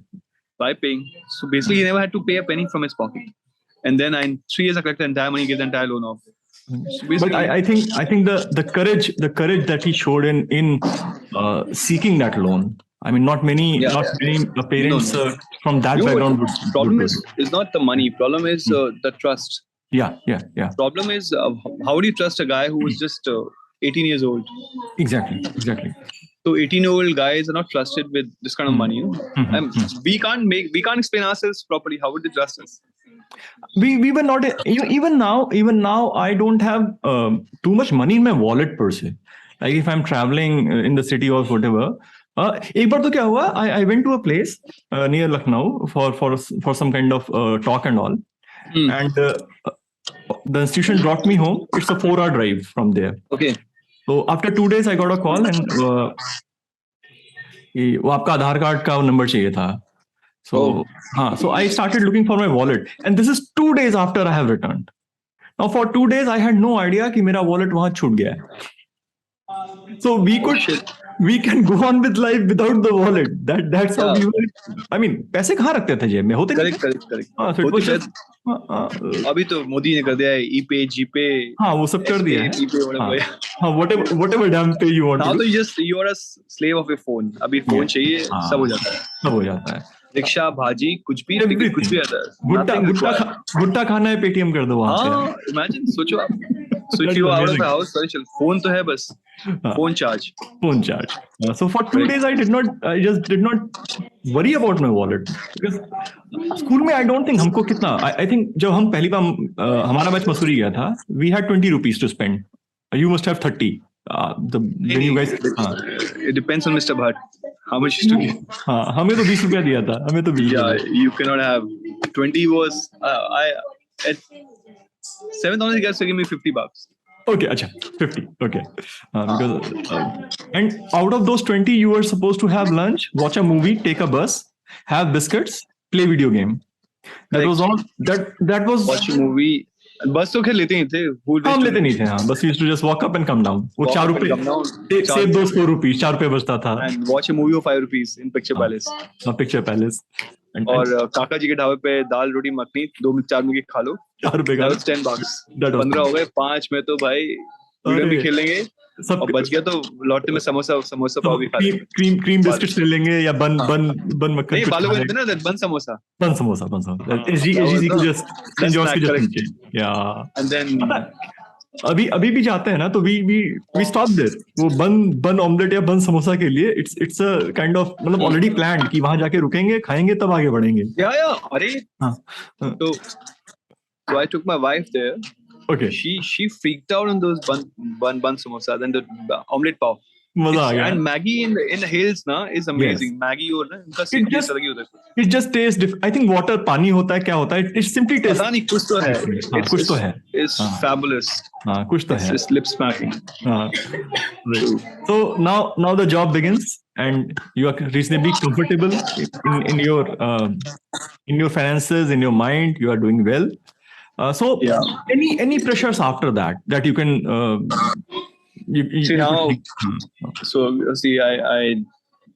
By paying. So basically, he never had to pay a penny from his pocket. And then in 3 years, I collected the entire money, gave the entire loan off. So but I think the courage that he showed in seeking that loan. I mean, not many parents from that background would. Problem is not the money. Problem is the trust. Yeah. Problem is how do you trust a guy who is just 18 years old? Exactly. So 18-year-old guys are not trusted with this kind of money. And we can't explain ourselves properly. How would they trust us? We were not even now I don't have too much money in my wallet per se. Like if I'm traveling in the city or whatever. एक बार तो क्या हुआ? I went to a place near Lucknow for some kind of talk and all, and the institution dropped me home. It's a 4-hour drive from there. Okay. So after 2 days, I got a call and वो आपका आधार card का number चाहिए था. So I started looking for my wallet, and this is 2 days after I have returned. Now for 2 days, I had no idea कि मेरा wallet वहाँ छूट गया है. So we can go on with life without the wallet. That's how we were. I mean, पैसे कहाँ रखते थे जेब में? होते नहीं. Correct. अभी तो मोदी ने कर दिया है e-pay, G-pay. हाँ, वो सब कर दिया है. हाँ, whatever damn pay you want. Now तो you are a slave of your phone. अभी phone चाहिए, सब हो जाता है. रिक्शा, भाजी, कुछ भी आता है. भुट्टा खाना है, पेटीएम कर दो वहाँ पे. Imagine, सोचो आप. So if you are out of the house, phone तो है बस. Phone charge. So for 2 days, I just did not worry about my wallet because school में I don't think हमको कितना. I think जब हम पहली बार हमारा बैच मसूरी गया था, we had 20 rupees to spend. You must have 30. When you guys. It depends on Mr. Bhatt. How much is to give? हाँ, हमें तो 20 रुपया दिया था. हमें तो 20. Yeah, you cannot have 20 was at 7th only guys to give me $50. Okay, acha, 50. Okay, because and out of those 20, you were supposed to have lunch, watch a movie, take a bus, have biscuits, play video game. That was all. That was watch a movie. बस तो खेल लेते ही थे. हम लेते नहीं थे. हाँ, बस used to just walk up and come down. वो 4 रुपए. Save those 4 rupees. 4 रुपए बचता था. And watch a movie of 5 rupees in Picture Palace. Picture Palace. और काका जी के ढाबे पे दाल रोटी मखनी 2-4 में खा लो. 4 रुपए का. That was $10. 15 हो गए. 5 में तो भाई वीडियो भी खेल लेंगे. और बच गया तो लौटने में समोसा पाव भी खा लेंगे. क्रीम बिस्किट्स ले लेंगे या बन मक्खन. नहीं बालों को ना बन समोसा. SG को just enjoy के just yeah. And then अभी भी जाते हैं ना तो we stop there. वो बन ऑमलेट या बन समोसा के लिए it's a kind of मतलब already planned कि वहां जाके रुकेंगे खाएंगे तब आगे बढ़ेंगे. अरे so I took my wife there. Okay. She freaked out on those bun samosa, then the omelette pav. मजा आ गया. And Maggie in the hills ना is amazing. Yes. Maggie और ना इनका taste अलग ही होता है. It just tastes different. I think water पानी होता है क्या होता है? It simply tastes. पता नहीं कुछ तो है. कुछ तो है. It's fabulous. हाँ कुछ तो है. It's lip smacking. हाँ. So now the job begins and you are reasonably comfortable in your finances, in your mind. You are doing well. So yeah. Any pressures after that you can you see now. So see, I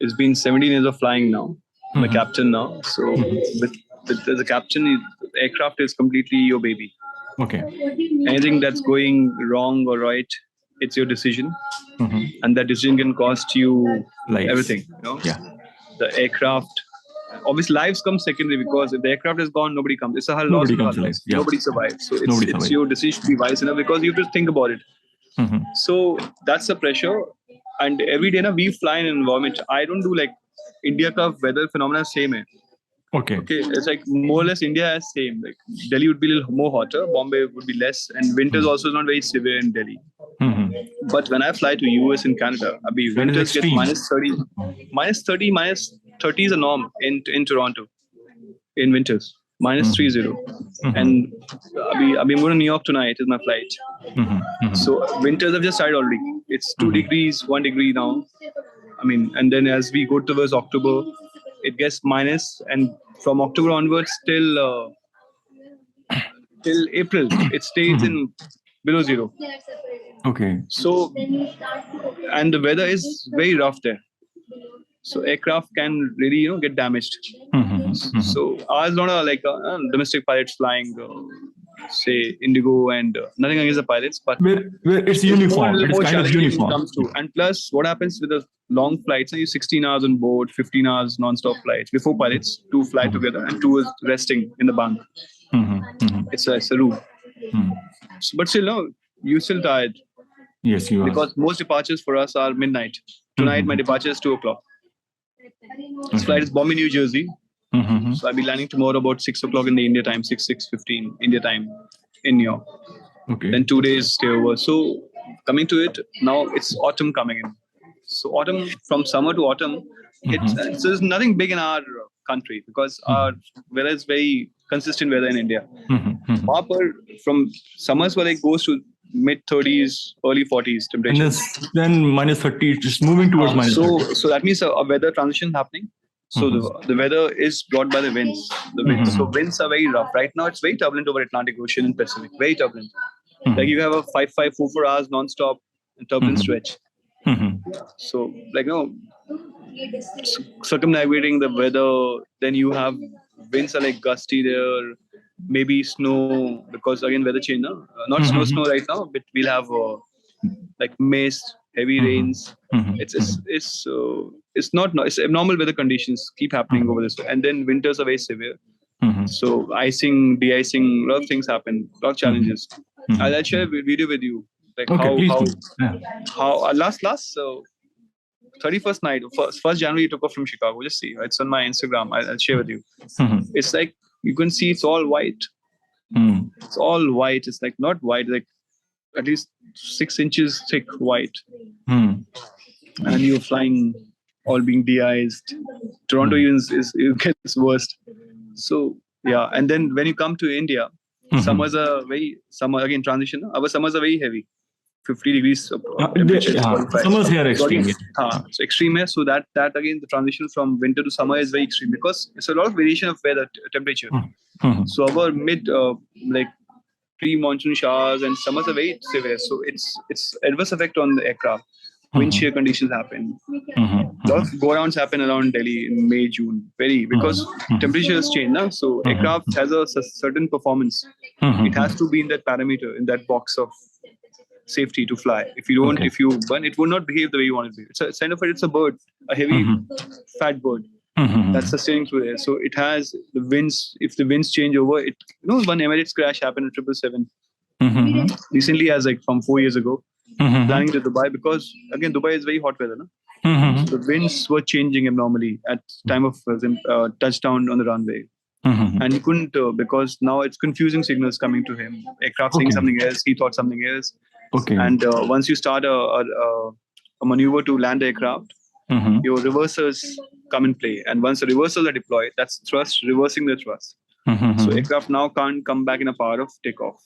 it's been 17 years of flying now. I'm a captain now. So with as a captain, aircraft is completely your baby. Okay. Anything that's going wrong or right, it's your decision, and that decision can cost you everything. You know? Yeah. The aircraft. Obviously, lives come secondary because if the aircraft is gone, nobody comes. It's a loss. Yeah. Nobody survives. So it's your decision to be wise enough because you have to think about it. So that's the pressure. And every day, we fly in an environment. I don't do like India ka weather phenomena same hai. Okay. It's like more or less India is same. Like Delhi would be a little more hotter. Bombay would be less. And winters also is not very severe in Delhi. But when I fly to US and Canada, winters get -30. -30 is a norm in Toronto in winters. -30. And I'm going to New York tonight is my flight. So winters have just started already. It's 2 degrees, 1 degree now. And then as we go towards October, it gets minus, and from October onwards till April, it stays in below 0. Okay. So, and the weather is very rough there. So aircraft can really, get damaged. So ours not like domestic pilots flying, say Indigo, and nothing against the pilots, but where it's uniform. It's kind of uniform. Comes to. And plus, what happens with the long flights? You 16 hours on board, 15 hours non-stop flights. Before pilots, 2 fly together and 2 is resting in the bunk. It's a rule. But still, you're still tired. Yes, you are. Because most departures for us are midnight. Tonight, my departure is 2 o'clock. This flight is Bombay, New Jersey. So I'll be landing tomorrow about 6 o'clock in the India time, 6:15 India time in New York. Okay. Then 2 days stay over. So coming to it, now it's autumn coming in. So autumn, from summer to autumn, so there's nothing big in our country because our weather is very consistent weather in India. From summers where it goes to mid 30s, early 40s temperature. And then minus 30, just moving towards minus 30. So that means a weather transition happening. So the weather is brought by the winds. The winds. So winds are very rough. Right now it's very turbulent over Atlantic Ocean and Pacific. Very turbulent. Like you have a 4 hours non-stop turbulent stretch. So like circumnavigating the weather, then you have winds are like gusty there, maybe snow because again weather change. No? Not snow right now, but we'll have like mist, heavy rains. It's abnormal weather conditions keep happening over this, and then winters are very severe. So icing, de-icing, a lot of things happen, a lot of challenges. I'll share a video with you, like how last 31st night, 1st January, you took off from Chicago. Just see, it's on my Instagram. I'll share with you. It's like you can see it's all white. It's all white. It's like not white, like at least 6 inches thick white. And you're flying, all being de-iced. Toronto it gets worst. So yeah, and then when you come to India, summers are again transition. Our summers are very heavy. 50 degrees summers here are extreme. So extreme here. So that again the transition from winter to summer is very extreme because it's a lot of variation of weather temperature. So our mid like pre-monsoon showers and summers are very severe. So it's adverse effect on the aircraft. Wind shear conditions happen. A lot of go-rounds happen around Delhi in May, June. Because temperatures change now. So aircraft has a certain performance. It has to be in that parameter, in that box of safety to fly. If you don't, if you burn, it will not behave the way you want it to be. It's a bird, a heavy, fat bird that's sustaining through there. So it has the winds. If the winds change over, one Emirates crash happened in 777 recently, as like from 4 years ago. Planning to Dubai because again Dubai is very hot weather. No? So the winds were changing abnormally at time of touchdown on the runway. And he couldn't because now it's confusing signals coming to him. Aircraft saying something else. He thought something else. And once you start a maneuver to land the aircraft, your reversers come in play. And once the reversers are deployed, that's thrust reversing the thrust. So aircraft now can't come back in a power of takeoff.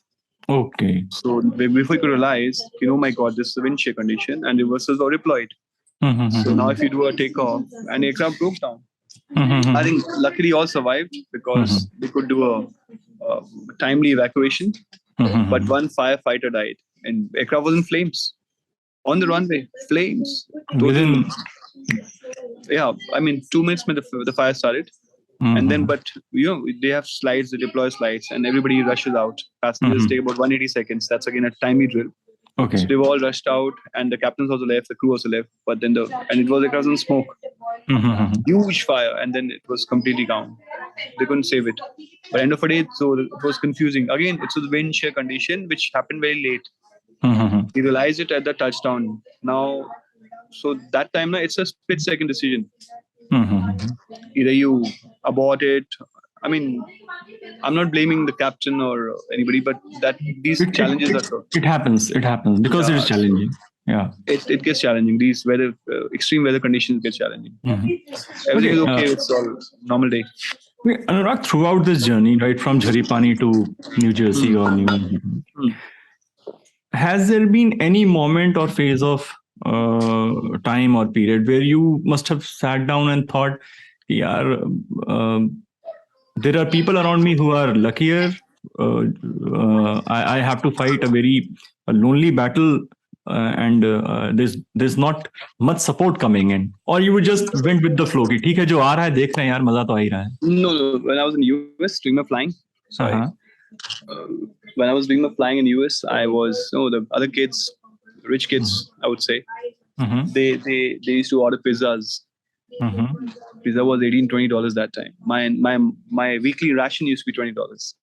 So before you could realize, oh my God, this is a wind shear condition, and reversers are deployed. So now if you do a takeoff, and aircraft broke down. I think luckily all survived because they could do a timely evacuation. But one firefighter died, and aircraft was in flames on the runway. Flames. Within 2 minutes when the fire started. And then, but they have slides, they deploy slides, and everybody rushes out. Passengers take about 180 seconds. That's again a timely drill. So they've all rushed out, and the captains also left, the crew also left. But then it was across in smoke, huge fire, and then it was completely gone. They couldn't save it. But end of the day, so it was confusing. Again, it's a wind shear condition which happened very late. We realized it at the touchdown. Now, so that time now it's a split-second decision. Either you abort it. I mean, I'm not blaming the captain or anybody, but these challenges are so. It happens because it is challenging. It gets challenging. These extreme weather conditions get challenging. Everything is okay. It's all normal day. Anurag, throughout this journey, right from Jharipani to New Jersey or New York, has there been any moment or phase of time or period where you must have sat down and thought, there are people around me who are luckier. I have to fight a lonely battle, and there's not much support coming in. Or you would just went with the flow. कि ठीक है जो आ रहा है देख रहे हैं यार मजा तो आ ही रहा है. No. When I was in US doing my flying, when I was doing my flying in US, I was the other kids, rich kids, I would say. They used to order pizzas. Pizza was $18-20 that time. My weekly ration used to be $20.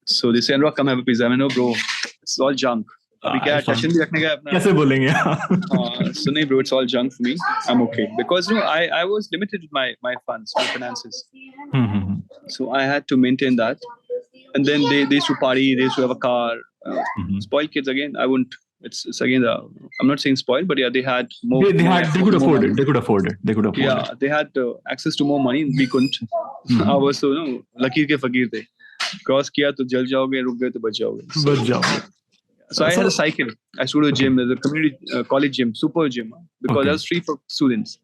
So they say, Anurag, come have a pizza. I mean, no, bro, it's all junk. अभी क्या tension भी रखने का है अपना कैसे बोलेंगे so no bro, it's all junk for me. I'm okay because I was limited with my funds, my finances. So I had to maintain that, and then they used to party, they used to have a car. Spoiled kids again. I wouldn't. It's again I'm not saying spoiled, but yeah, they had more. They could afford it. They could afford it. Yeah, they had access to more money. We couldn't. I was so lucky के फकीर थे. Cross किया तो जल जाओगे, रुक गए तो बच जाओगे. So I had a cycle. I used to go to the gym. There's a community college gym, super gym, because that was free for students.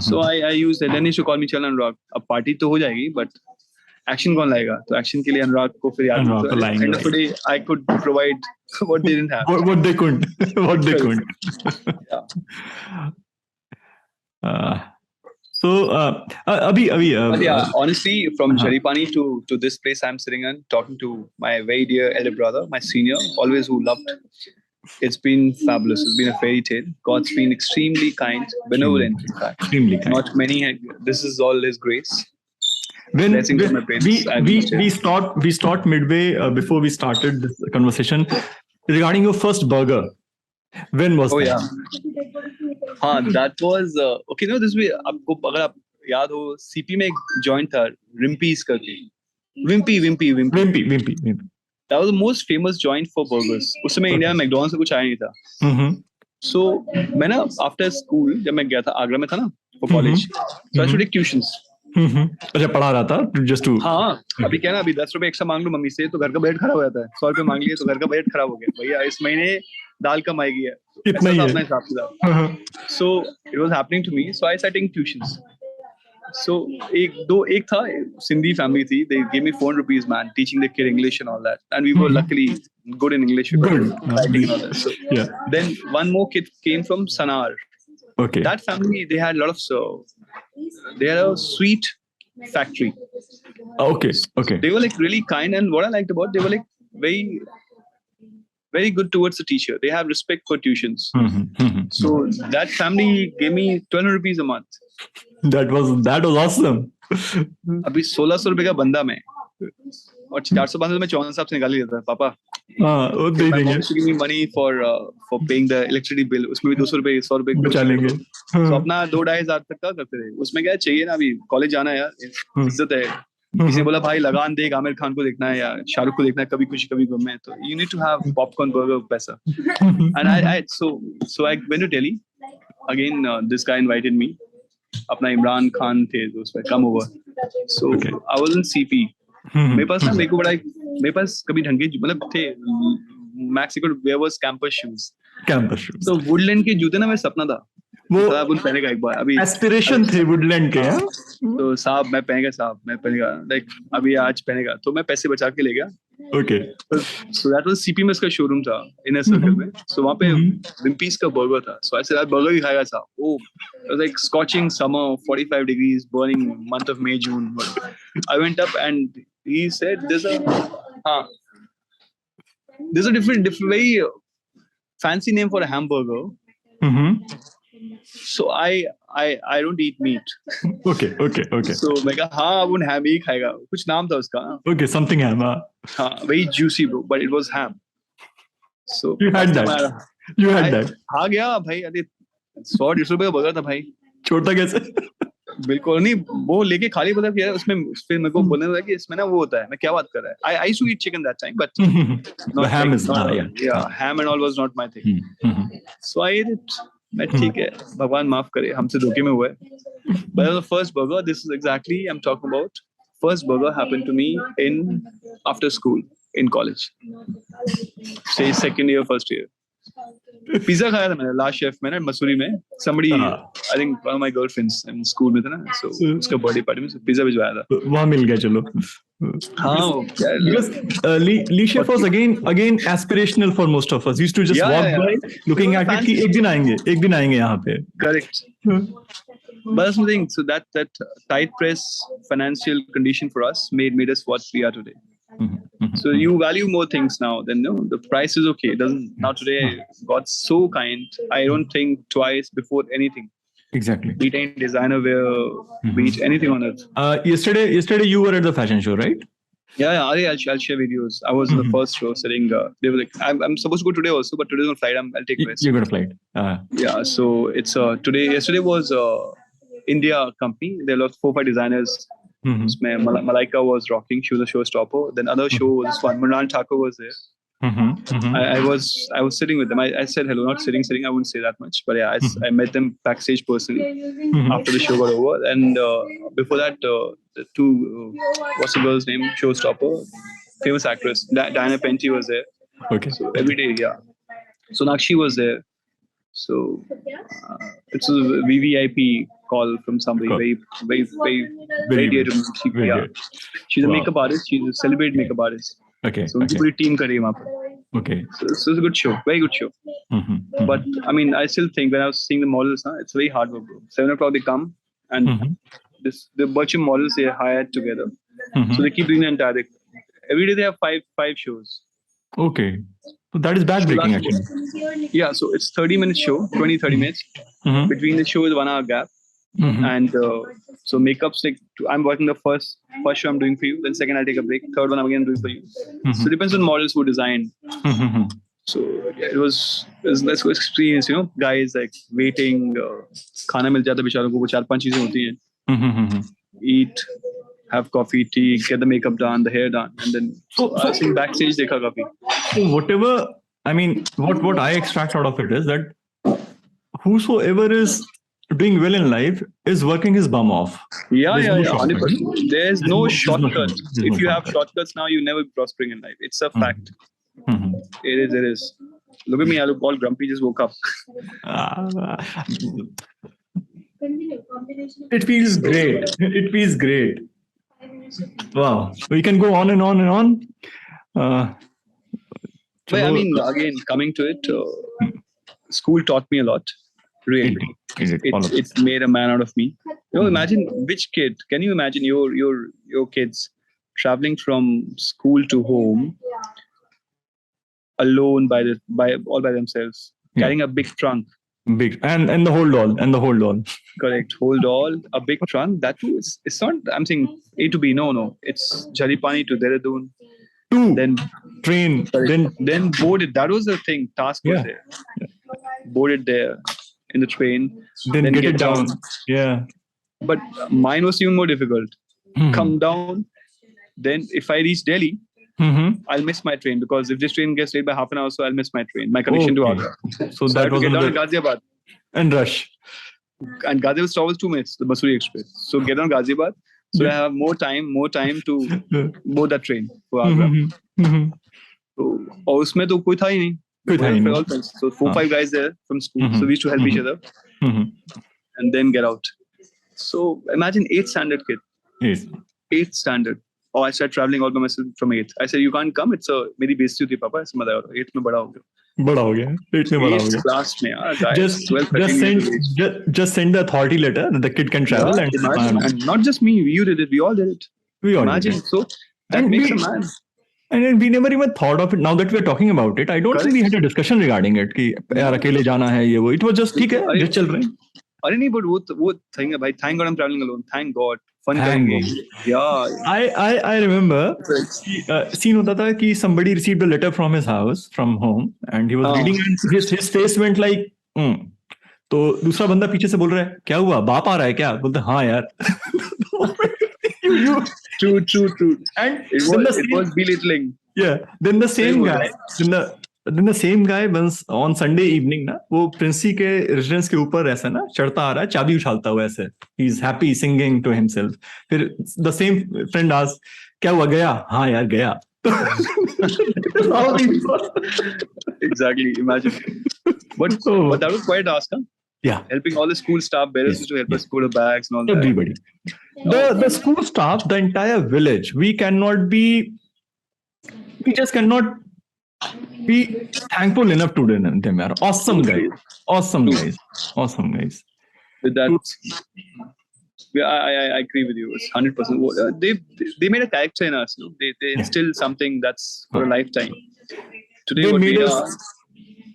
So I used it. Then he used to call me, "Chal Anurag, अब party तो हो जाएगी, but action कौन लाएगा?" तो action के लिए अनुराग को फिर याद था. End of the day, I could provide what they didn't have. What they couldn't. Yeah. So abhi but yeah, honestly, from Jaripani to this place I'm sitting in, talking to my very dear elder brother, my senior, always who loved. It's been fabulous. It's been a fairy tale. God's been extremely kind, benevolent, in fact. Extremely kind. Not many. This is all His grace. When we stopped midway before we started this conversation regarding your first burger. When was that? Yeah. हाँ, that was okay. No, this way आपको अगर आप याद हो, CP में एक joint था, Wimpy's करके. Wimpy. That was the most famous joint for burgers. उस समय इंडिया में McDonald's से कुछ आया नहीं था. So मैं ना after school जब मैं गया था, आगरा में था ना for college, so I used to take tuitions. अच्छा पढ़ा रहा था just to. हाँ, अभी क्या ना, अभी 10 रुपए एक्स्ट्रा मांग लो मम्मी से तो घर का बजट खराब हो जाता है. 100 रुपए मांग लिए तो घर का बजट खराब हो गया. भैया इस महीने दाल कम आएगी है. इतना ही है. So it was happening to me. So I started taking tuitions. So एक था Sindhi family थी. They gave me 400 rupees, man, teaching the kid English and all that. And we were luckily good in English. Good. Writing and all that. So, then one more kid came from Sanar. Okay. That family, they had a lot of they had a sweet factory. Okay. They were like really kind, and what I liked about, they were like very, very good towards the teacher. They have respect for tuitions. So that family gave me 1,200 rupees a month. That was awesome. अभी 1600 रुपए का बंदा में और 400-500 में चौहान साहब से निकाल लिया था पापा. वो दे देंगे. Give me money for paying the electricity bill. उसमें भी 200 रुपए 100 रुपए बचा लेंगे. तो अपना 2-2.5 हज़ार तक का करते थे. उसमें क्या चाहिए ना, अभी कॉलेज जाना है यार, इज्जत है. किसी ने बोला भाई लगान देख, आमिर खान को देखना है या शाहरुख को देखना है, कभी खुशी कभी गम में, तो you need to have popcorn burger पैसा. And I so I went to Delhi again. This guy invited me. अपना इमरान खान थे तो उसमें come over. So I was in CP. मेरे पास ना, मेरे पास कभी ढंग के मतलब थे, max I could wear was campus shoes. तो वुडलैंड के जूते ना मेरा सपना था. वो पहनेगा एक बार. अभी एस्पिरेशन थे वुडलैंड के. तो साहब मैं पहनेगा लाइक अभी आज पहनेगा. तो मैं पैसे बचा के ले गया. Okay. So that was CP में इसका शोरूम था इनर सर्कल में. So वहाँ पे Wimpy's का बर्गर था. So I said बर्गर भी खाएगा साहब. Oh, it was like scorching summer, 45 degrees, burning month of May, June. I went up and he said there's a different very fancy name for a hamburger. So I don't eat meat. Okay. So मैं कहा हाँ अब उन ham ही खाएगा. कुछ नाम था उसका. Okay, something ham. हाँ, very juicy bro, but it was ham. So you had that. हाँ गया भाई. अरे 100-150 रुपए का बर्गर था भाई. छोटा कैसे? बिल्कुल नहीं, वो लेके खाली पता किया उसमें. फिर मेरे को बोलने लगा कि इसमें ना वो होता है. मैं क्या बात कर रहा है. I used to eat chicken that time, but ham is not. Ham and all was not my thing. So I ate it. मैं ठीक है, भगवान माफ करे, हमसे धोखे में हुआ है. But the first burger, this is exactly I'm talking about. First burger happened to me after school in college. Say second year, first year. Pizza खाया था मैंने लास्ट शेफ में ना मसूरी में. Somebody, I think one of my girlfriends in school में था ना, so उसका बर्थडे पार्टी में पिज्जा भिजवाया था. वहाँ मिल गया. चलो. Because Lee Chef was again aspirational for most of us. We used to just walk by looking at it कि एक दिन आएंगे यहाँ पे. Correct. But that's the thing. So that tight press financial condition for us made us what we are today. So you value more things now than the price is okay. It doesn't now today. God's so kind. I don't think twice before anything. Exactly. Be it any designer wear, be it anything on it. Yesterday you were at the fashion show, right? Yeah, I'll share videos. I was in the first row sitting. They were like, I'm supposed to go today also, but today's on flight. I'll take rest. You're gonna flight. Yeah, so it's yesterday was India company. There were 4-5 designers. Malaika was rocking. She was a showstopper. Then other show was this one. Mrinal Thakur was there. I was sitting with them. I said hello, not sitting. I wouldn't say that much, but yeah, I met them backstage personally after the show got over. And before that, the two what's the girl's name? Showstopper, famous actress Diana Penty was there. Okay. So every day, yeah. So Nakshi was there. So it's a VVIP call from somebody very dear to me. She's a makeup artist. She's a celebrated makeup artist. Okay. So पूरी team का वहाँ पर. Okay. So it's a good show, very good show. But I mean, I still think when I was seeing the models, it's very hard work, bro. 7 o'clock they come and the bunch of models they hired together. So they keep doing the entire day. Every day they have five shows. Okay. So that is backbreaking actually. Yeah, so it's 30-minute show, 20-30 minutes. Between the show is 1 hour gap. And so makeup's like I'm working the first show I'm doing for you, then second I'll take a break, third one I'm again doing for you. So it depends on models who design. So yeah, it was let's go experience, guys like waiting, खाना मिल जाता बेचारों को, 4-5 चीजें होती हैं. Eat, have coffee, tea, get the makeup done, the hair done, and then I think backstage देखा काफी. So whatever, I mean, what I extract out of it is that whosoever is doing well in life is working his bum off. Yeah, 100%. There's no shortcut. If you have shortcuts now, you never be prospering in life. It's a fact. It is. Look at me, I look all grumpy, just woke up. It feels great. Wow. We can go on and on and on. But I mean, again, coming to it, school taught me a lot. Really. It made a man out of me. Imagine which kid, can you imagine your kids traveling from school to home alone all by themselves, carrying a big trunk. Big and the whole doll. Correct. Whole doll, a big trunk. That too it's not, I'm saying A to B. No. It's Jalipani to Dehradun. Then train. Then boarded. That was the thing. Task was there. Boarded there in the train. Then get it down. Yeah. But mine was even more difficult. Come down. Then if I reach Delhi, I'll miss my train, because if this train gets late by half an hour, so I'll miss my train, my connection to Agra. So that was get down to Ghaziabad. And rush. And Ghaziabad stop was 2 minutes, the Masuri Express. So get on Ghaziabad. So I have more time to board that train for Agra. So, और उसमें तो कोई था ही नहीं. So 4-5 guys there from school. So we used to help each other. And then get out. So imagine 8th standard kid. Yes. 8th standard. Oh, I started traveling all by myself from 8th. I said, you can't come. It's मेरी बेइज्जती होती है पापा. ऐसे मत आओ. 8th में बड़ा हो गया. 8th में बड़ा हो गया. Class में guys. Just send the authority letter that the kid can travel. And not just me. You did it. We all did it. Imagine. So that makes a man. And we never even thought of it. Now that we're talking about it, I don't think we had a discussion regarding it. कि यार अकेले जाना है ये वो. It was just ठीक है, just चल रहे हैं. अरे नहीं, but वो thing है भाई. Thank God I'm traveling alone. Thank God. Fun करेंगे. Yeah. I remember scene होता था कि somebody received a letter from his house, from home, and he was reading, and his face went like. तो दूसरा बंदा पीछे से बोल रहा है, क्या हुआ? बाप आ रहा है क्या? बोलते हाँ यार. True. And it was belittling. Yeah. Then the same guy once on Sunday evening ना, वो प्रिंसी के रेजिडेंस के ऊपर ऐसा ना चढ़ता आ रहा है, चाबी उछालता हुआ ऐसे. He's happy singing to himself. फिर the same friend asks, क्या हुआ? गया? हाँ यार गया. Exactly. Imagine. But that was quite a task, huh? Yeah. Helping all the school staff bearers to help us go to bags and all that. Everybody. The school staff, the entire village, we just cannot be thankful enough to them. Awesome guys. With that, I agree with you. It's 100%. They made a character in us. They instilled something that's for a lifetime. Today,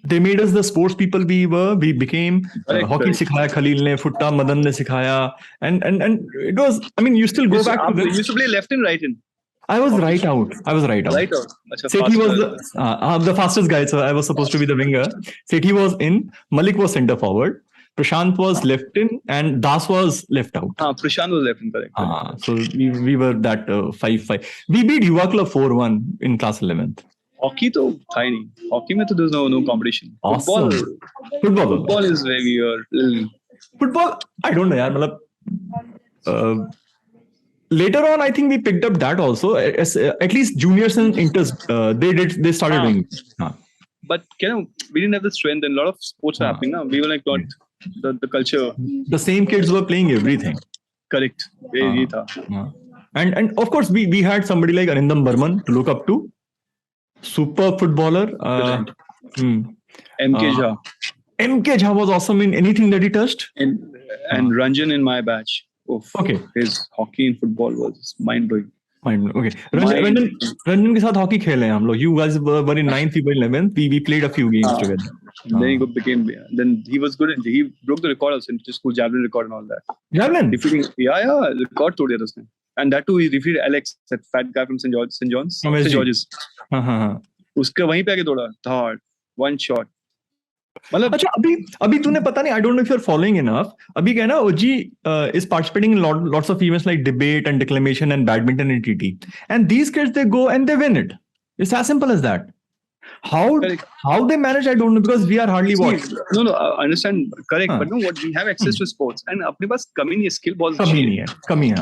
they made us the sports people we were. We became hockey सिखाया Khalil ने, फुट्टा मदन ने सिखाया, and it was. I mean, you still go back to this. You used to play left and right in. I was right out. Right out. Achha, Sethi was faster. the fastest guy, so I was supposed to be the winger. Sethi was in, Malik was centre forward, Prashant was left in, and Das was left out. Prashant was left in, correct. So we were that 5-5. We beat Yuva Club 4-1 in class 11th. Hockey तो था ही नहीं. Hockey में तो there's no competition. Awesome. Football is where we are. Football, I don't know, yaar. Later on, I think we picked up that also. At least juniors and inters, they started doing it. But we didn't have the strength, and a lot of sports were happening. We were like not the culture. The same kids were playing everything. Correct. ये था. And of course, we had somebody like Arindam Burman to look up to. Super footballer. MK Jha. MK Jha was awesome in anything that he touched. And Ranjan in my batch. Okay. His hockey and football was mind-blowing. Okay. Ranjan के साथ hockey खेले हम लोग. You guys were in 9th, we were in 11th. We played a few games together. Then he was good. He broke the record also in school, javelin record and all that. Javelin? Record तोड़ दिया था उसने. And that too, he defeated Alex, that fat guy from St. George's. उसके वहीं पे आके तोड़ा. Third, one shot. अच्छा अभी तूने पता नहीं, I don't know if you're following enough. अभी क्या है ना, OG is participating in lots of events like debate and declamation and badminton and TT. And these kids, they go and they win it. It's as simple as that. How they manage, I don't know, because we are hardly watched. No, I understand, correct. But no, what we have access to sports, and अपने पास कमी नहीं है, skill balls. कमी है.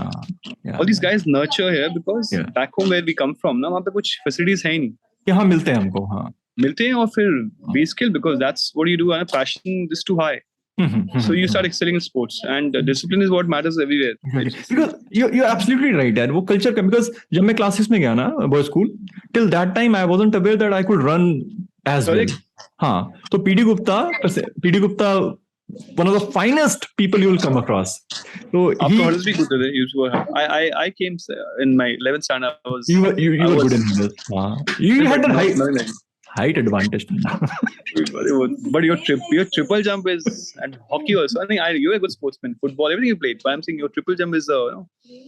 All these guys nurture here because back home where we come from, ना वहाँ पे कुछ facilities है ही नहीं. यहाँ मिलते हैं हमको, हाँ. मिलते हैं और फिर we skill because that's what you do, and passion is too high. So you start excelling in sports, and discipline is what matters everywhere. Because you're absolutely right, यार. वो culture का, because जब मैं classes में गया ना boys school, till that time I wasn't aware that I could run as well. हाँ, तो PD Gupta, one of the finest people you will come across. So hurdles भी good थे. I came in my 11th standard. You were good in hurdles. You had a height advantage. But your triple jump is, and hockey also. I think you're a good sportsman. Football, everything you played. But I'm saying your triple jump is.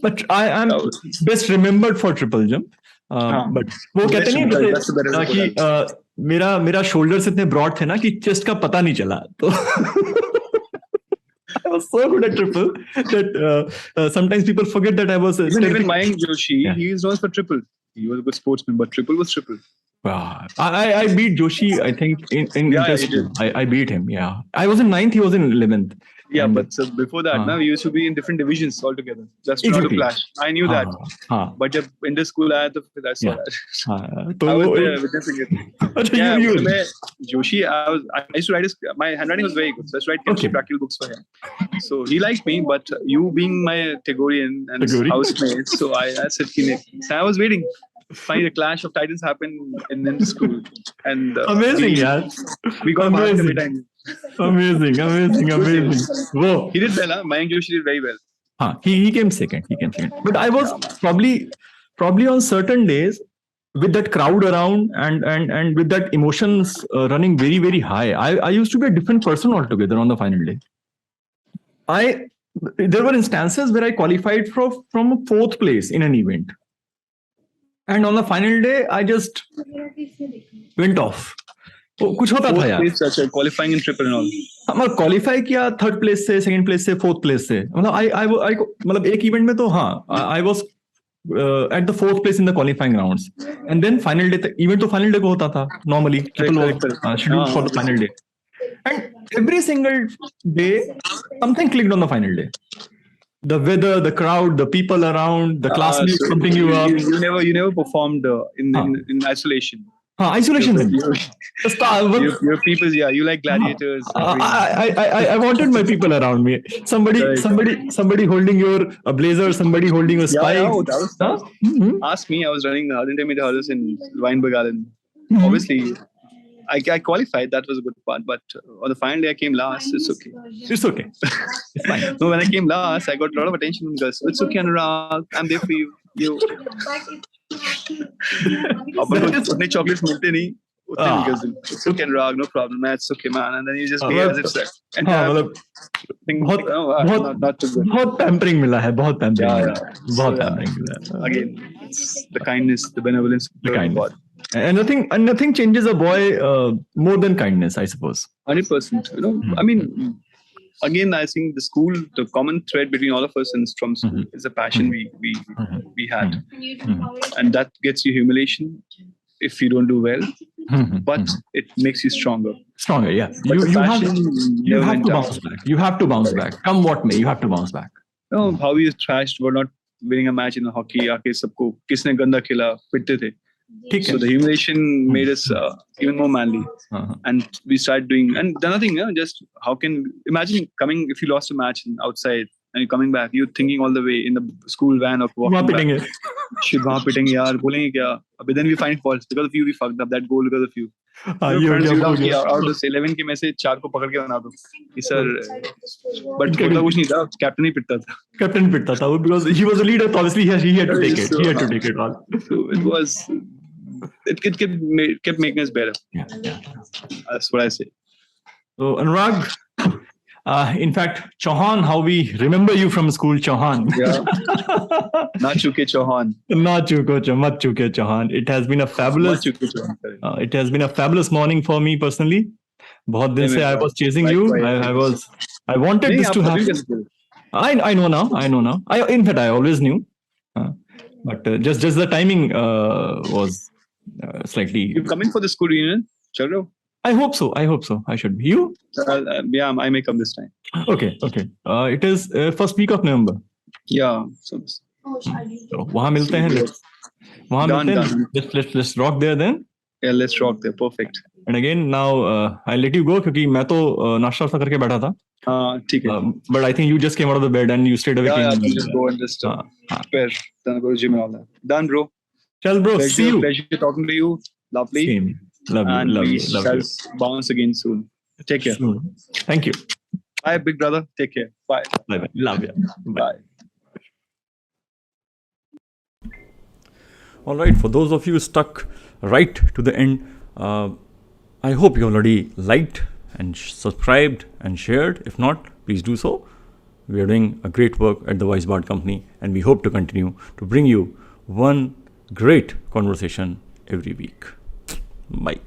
But I am best remembered for triple jump. But वो कहते नहीं कि मेरा shoulders इतने broad थे ना कि chest का पता नहीं चला. तो I was so good at triple that sometimes people forget that I was. Even Mayank Joshi, he is known for triple. He was a good sportsman, but triple was triple. I beat Joshi, I think, in school. I beat him, yeah. I was in 9th, he was in 11th. Yeah, and but before that, we used to be in different divisions altogether. Just not to clash. I knew that. But in the school, I saw that. I was there witnessing it. Yeah, Joshi, I used to write my handwriting was very good. So I used to write chemistry practical books for him. So he liked me, but you being my Tagorian and housemate, so I said, so I was waiting. Finally, the clash of titans happened in the school, and amazing, yeah. We got marked every time. Amazing. Whoa. He did well, Mayank Joshi did very well. He came second. But I was probably on certain days with that crowd around and with that emotions running very, very high. I used to be a different person altogether on the final day. There were instances where I qualified from 4th place in an event. And on the final day, I just went off. कुछ होता था यार. Qualifying in triple and all. मतलब qualify किया 3rd place से, 2nd place से, 4th place से. मतलब I मतलब एक event में तो हाँ, I was at the 4th place in the qualifying rounds. And then final day, event तो final day को होता था normally. Triple was scheduled for the final day. And every single day, something clicked on the final day. The weather, the crowd, the people around, the classmates pumping you up. You never performed in isolation. Isolation. Your people, you like gladiators. I wanted my people around me. Somebody holding your blazer, somebody holding a spike. Ask me, I was running 110 meter hurdles in Weinberg Island. Obviously, I qualified. That was a good part. But on the final day, I came last. It's okay. It's fine. So when I came last, I got a lot of attention from girls. It's okay, Anurag. I'm there for you. अपने chocolates मिलते नहीं. It's okay, Anurag, no problem, man. It's okay, man. And then you just be as if that. And not too good. बहुत pampering मिला है, बहुत pampering Yeah, मिला yeah. है, बहुत पैम्परिंग मिला है. Again, it's the kindness, the benevolence The of kindness. God. And nothing changes a boy more than kindness, I suppose. 100%. You know, I mean, again, I think the school, the common thread between all of us and from school is the passion we had, and that gets you humiliation if you don't do well, but it makes you stronger. Stronger, yeah. But You have to out. bounce back. You have to bounce back. Come what may, you have to bounce back. You know, how we thrashed for not winning a match in hockey. आके सबको किसने गंदा खेला पिटते थे. So the humiliation made us even more manly, and we started doing. And another thing, just how can imagine coming if you lost a match outside and you're coming back, you're thinking all the way in the school van of walking back. Shit, वहाँ पिटेंगे यार, बोलेंगे क्या? But then we find faults because of you. We fucked up that goal because of you. Out of 11 के में से 4 को पकड़ के बना दो. Sir, but होता कुछ नहीं था. Captain ही पिटता था. Captain पिटता था because he was a leader. So obviously he had to take it. He had to take it all. So it was. It kept making us better. Yeah. That's what I say. So Anurag, in fact, CHAUHAN, how we remember you from school, CHAUHAN. Yeah. Na chuke CHAUHAN. Mat chuke CHAUHAN. It has been a fabulous. It has been a fabulous morning for me personally. बहुत दिन से I was chasing you. I wanted this to happen. I know now. In fact, I always knew. But just the timing was slightly. You coming for the school reunion, Chalo? I hope so. I should be. You? Yeah, I may come this time. Okay. It is first week of November. Yeah. So वहाँ मिलते हैं. Let's rock there then. Yeah, let's rock there. Perfect. And again, now I'll let you go क्योंकि मैं तो नाश्ता करके बैठा था. ठीक है. But I think you just came out of the bed and you stayed awake. Yeah, just go and just prepare. Then go to gym and all that. Done, bro. Chal, bro. See you. Pleasure talking to you. Lovely. Same. Love you. Shall bounce again soon. Take care. Soon. Thank you. Bye, big brother. Take care. Bye. Bye. Love you. Bye. All right. For those of you stuck right to the end, I hope you already liked and subscribed and shared. If not, please do so. We are doing a great work at the Voice Bard Company, and we hope to continue to bring you one great conversation every week. Bye.